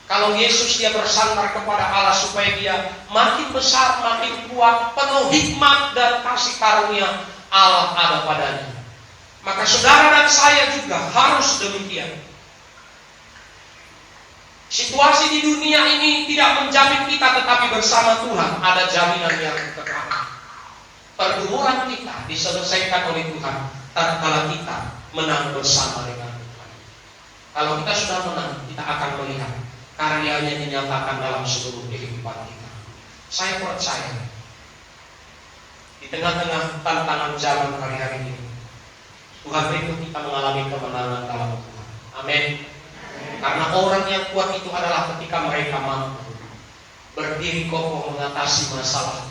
Kalau Yesus dia bersandar kepada Allah supaya dia makin besar, makin kuat, penuh hikmat dan kasih karunia Allah ada padanya. Maka saudara dan saya juga harus demikian. Situasi di dunia ini tidak menjamin kita, tetapi bersama Tuhan ada jaminan yang kekal. Pergumulan kita diselesaikan oleh Tuhan tatkala kita menang bersama dengan Tuhan. Kalau kita sudah menang, kita akan melihat karyanya dinyatakan dalam seluruh kehidupan kita. Saya percaya di tengah-tengah tantangan zaman hari-hari ini, Tuhan rindu kita mengalami kemenangan dalam Tuhan. Amin. Karena orang yang kuat itu adalah ketika mereka mampu berdiri kokoh mengatasi masalah.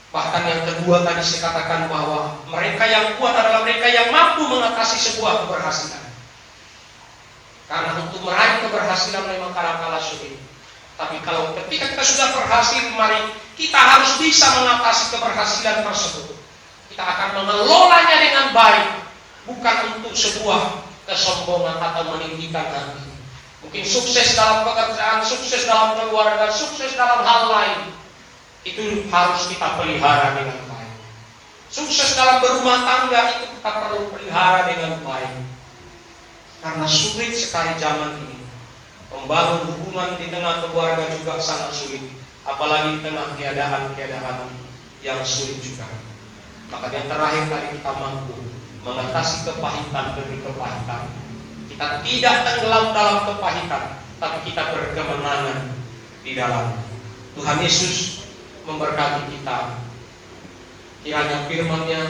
Bahkan yang kedua tadi saya katakan bahwa mereka yang kuat adalah mereka yang mampu mengatasi sebuah keberhasilan. Karena untuk meraih keberhasilan memang kadang-kala sulit. Tapi kalau ketika kita sudah berhasil, mari kita harus bisa mengatasi keberhasilan tersebut. Kita akan mengelolanya dengan baik, bukan untuk sebuah kesombongan atau meninggikan hati. Mungkin sukses dalam pekerjaan, sukses dalam keluarga, sukses dalam hal lain, itu harus kita pelihara dengan baik. Sukses dalam berumah tangga itu kita perlu pelihara dengan baik. Karena sulit sekali zaman ini Membangun hubungan di tengah keluarga juga sangat sulit, apalagi di tengah keadaan-keadaan yang sulit juga. Maka yang terakhir tadi kita mampu mengatasi kepahitan demi kepahitan. Kita tidak tenggelam dalam kepahitan, tapi kita berkemenangan di dalam. Tuhan Yesus memberkati kita. Kiranya firman-Nya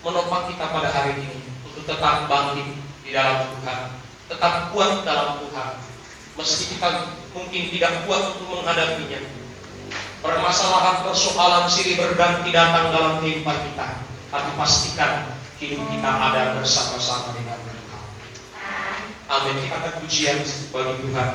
menopang kita pada hari ini untuk tetap bangkit di dalam Tuhan, tetap kuat dalam Tuhan. Meski kita mungkin tidak kuat untuk menghadapinya, permasalahan, persoalan silih berganti datang dalam kehidupan kita, tapi pastikan hidup kita ada bersama-sama dengan Tuhan. Amin. Kita akan pujian bagi Tuhan.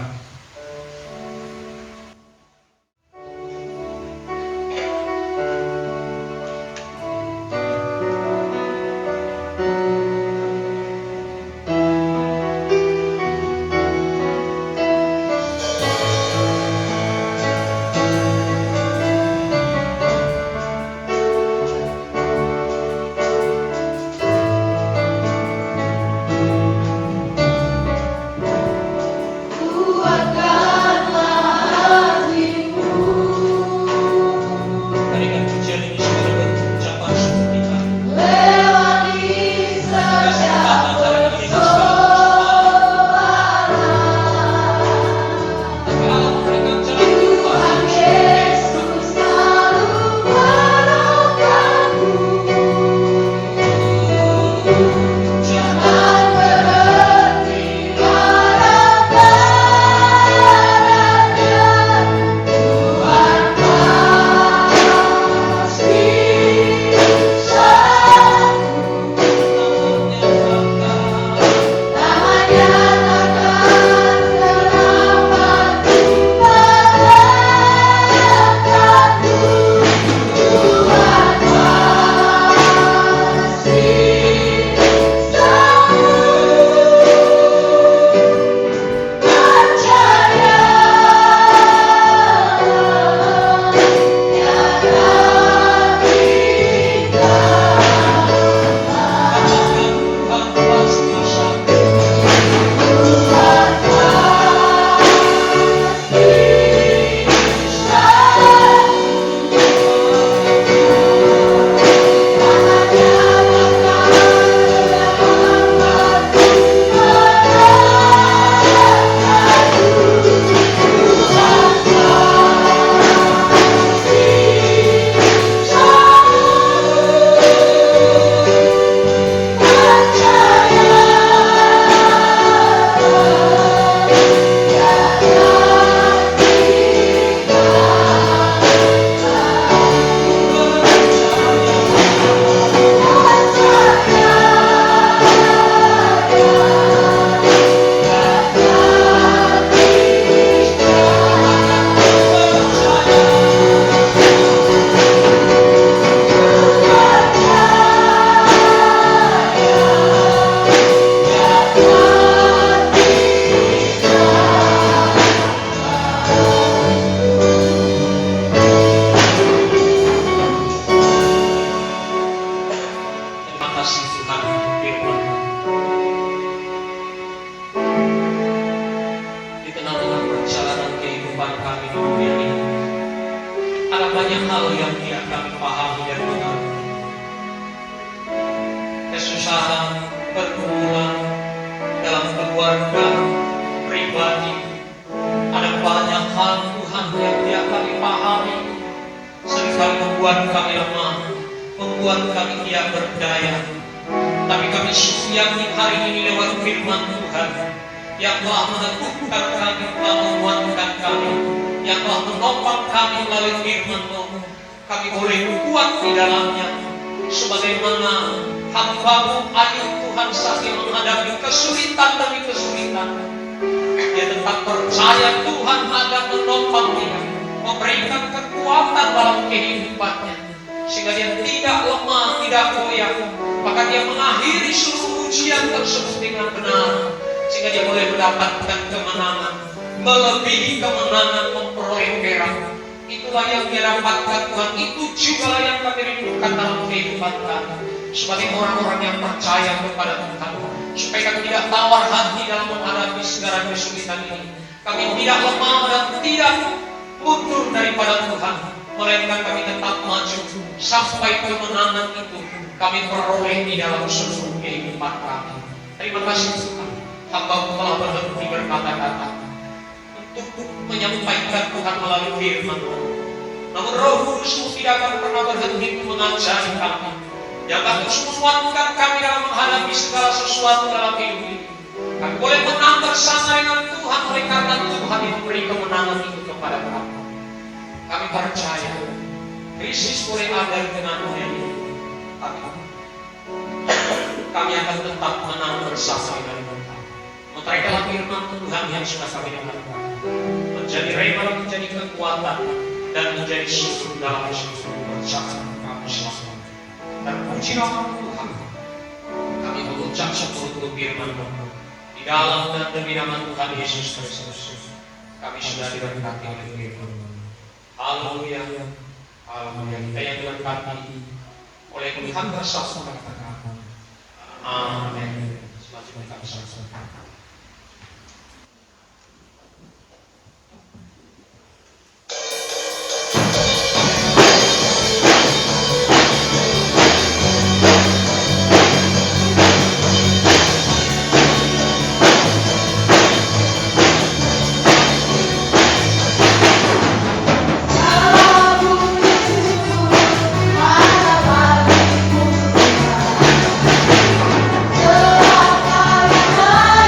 banyak hal yang tidak kami pahami dan mengerti. Kesusahan, pergumulan dalam keluarga, pribadi, ada banyak hal Tuhan yang tidak kami pahami, seringkali membuat kami lemah, membuat kami tidak berdaya. Tapi kami yakin hari ini lewat firman Tuhan yang telah meneguhkan kami, telah menguatkan kami, yang telah menopang kami melalui firman-Mu, kami boleh kuat di dalamnya. Sebagaimana hamba-Mu Ayub Tuhan saat dia menghadapi kesulitan demi kesulitan, dia tetap percaya Tuhan akan menopang dia, memberikan kekuatan dalam kehidupannya, sehingga dia tidak lemah, tidak goyah. Maka dia mengakhiri seluruh ujian tersebut dengan benar, sehingga dia boleh mendapatkan kemenangan, melebihi kemenangan, memperoleh perak. Itulah yang dia dapatkan Tuhan. Itu juga yang kami rindukan dalam kehidupan kami sebagai orang-orang yang percaya kepada Tuhan, supaya kami tidak tawar hati dalam menghadapi segala kesulitan ini, Kami tidak lemah dan tidak mundur daripada Tuhan, melainkan kami tetap maju sampai kemenangan itu kami peroleh di dalam seluruh kehidupan kami. Terima kasih Tuhan, hamba telah berhenti berkata-kata untuk menyampaikan Tuhan melalui firman. Namun Roh Kudus tidak akan pernah berhenti mengajari kami, yang akan terus menguatkan kami dalam menghadapi segala sesuatu dalam hidup ini. Kami boleh menang bersama dengan Tuhan oleh karena Tuhan yang memberi kemenangan itu kepada kami. Kami percaya krisis boleh ada di tengah-tengah ini, tapi kami akan tetap menang bersama dengan Tuhan. Meteraikanlah firman Tuhan yang sudah kami dengarkan, menjadi rema, menjadi kekuatan, dan menjadi sumber dalam seluruh perjalanan kami selama. Dan puji nama Tuhan, kami mengucap syukur untuk firman di dalam dan demi nama Tuhan Yesus Kristus. Kami sudah diberkati oleh firman. Haleluya, haleluya. Kita yang diberkati oleh Tuhan bersama katakan amin. Selanjutnya kami sama-sama. Terima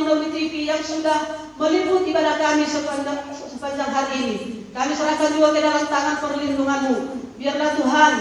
melalui TV yang sudah meliput ibadah kami sepanjang hari ini. Kami serahkan juga ke dalam tangan perlindungan-Mu. Biarlah Tuhan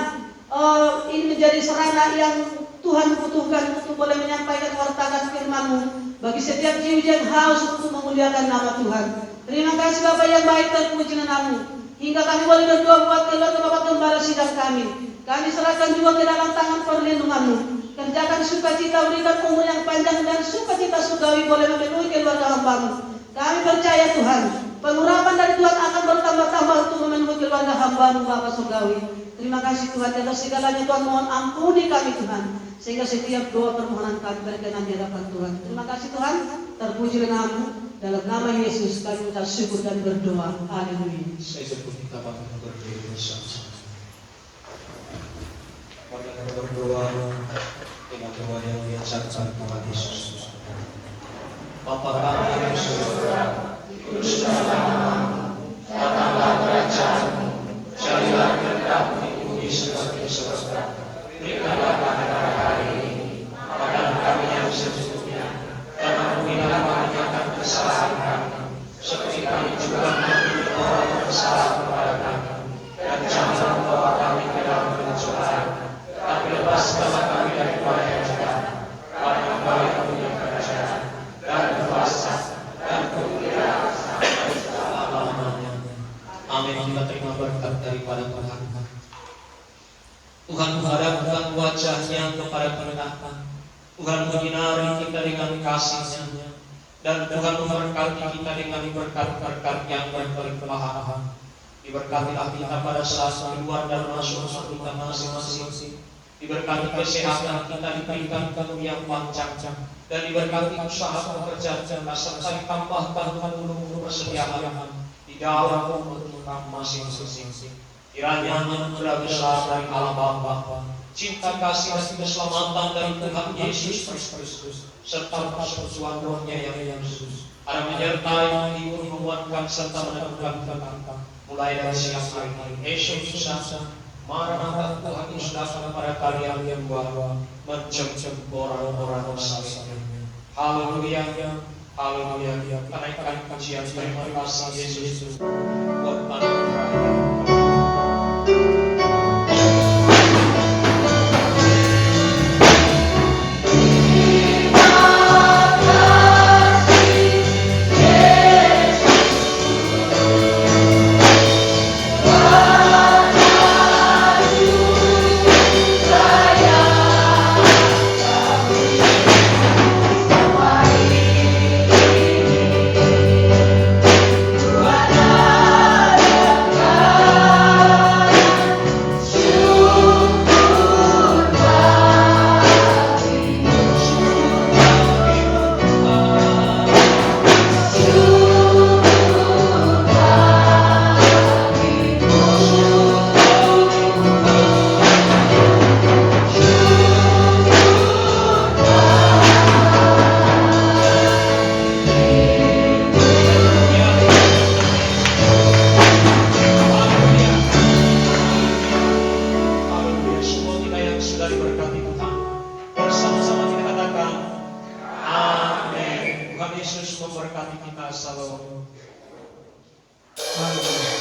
ini menjadi sarana yang Tuhan butuhkan untuk boleh menyampaikan wartakan firman-Mu bagi setiap jiwa yang haus untuk memuliakan nama Tuhan. Terima kasih Bapa yang baik dan puji nama-Mu. Hingga kami boleh berdoa buat keluarga Bapak gembala sidang kami. Kami serahkan juga ke dalam tangan perlindungan-Mu. Kerjakan sukacita, berikan umur yang panjang dan sukacita surgawi boleh memenuhi keluarga hamba-Mu. Kami percaya Tuhan, pengurapan dari Tuhan akan bertambah-tambah untuk memenuhi keluarga hamba-Mu Bapa surgawi. Terima kasih Tuhan, di atas segalanya Tuhan mohon ampuni kami Tuhan. Sehingga setiap doa permohonan kami berkenan di hadapan Tuhan. Terima kasih Tuhan, terpuji nama-Mu. Dalam nama Yesus kami ucap syukur dan berdoa. Haleluya. Saya sebut kita Bapak berdiri bersama-sama. Mari kita berdoa dengan doa yang diajarkan Tuhan Yesus. Bapa kami yang di surga, kuduslah namamu, datanglah kerajaan-Mu, jadilah kehendak-Mu di bumi seperti di surga. Berikanlah kami pada hari ini makanan kami yang secukupnya, dan ampunilah kami akan kesalahan kami, seperti kami juga mengampuni orang yang bersalah kepada kami. Dan jangan membawa kami ke dalam pencobaan, tapi lepaskanlah kami daripada yang jahat. Karena Engkau yang punya kerajaan dan kuasa dan kemuliaan sampai selama-lamanya. Amin. Kita terima berkat daripada Tuhan. Tuhan menghadapkan wajah-Nya kepada kita. Tuhan menyinari kita dengan kasih-Nya, dan Tuhan memberkati kita dengan berkat-berkat yang berlimpah. Diberkatilah kita pada saat keluar dan masuk kita masing-masing. Diberkati kesehatan kita, diberikan umur yang panjang, dan diberkati usaha pekerjaan kita, serta ditambahkan Tuhan ulur persediaan di dalam umur kita masing-masing. Kiranya anugerah besar dari Allah Bapa, cinta kasih dan keselamatan dari Tuhan Yesus Kristus, serta persekutuan Roh-Nya yang kudus ada menyertai, menghibur, menguatkan serta meneguhkan kita mulai dari siang hari esok lusa. Maranatha, Tuhan Yesus datang pada kalian yang bawa mencem-cem orang-orang salehnya. Haleluya, haleluya. Kenaikan pujian, terima kasih Yesus buat anugerah. Yesus memberkati kita selalu. Haleluya.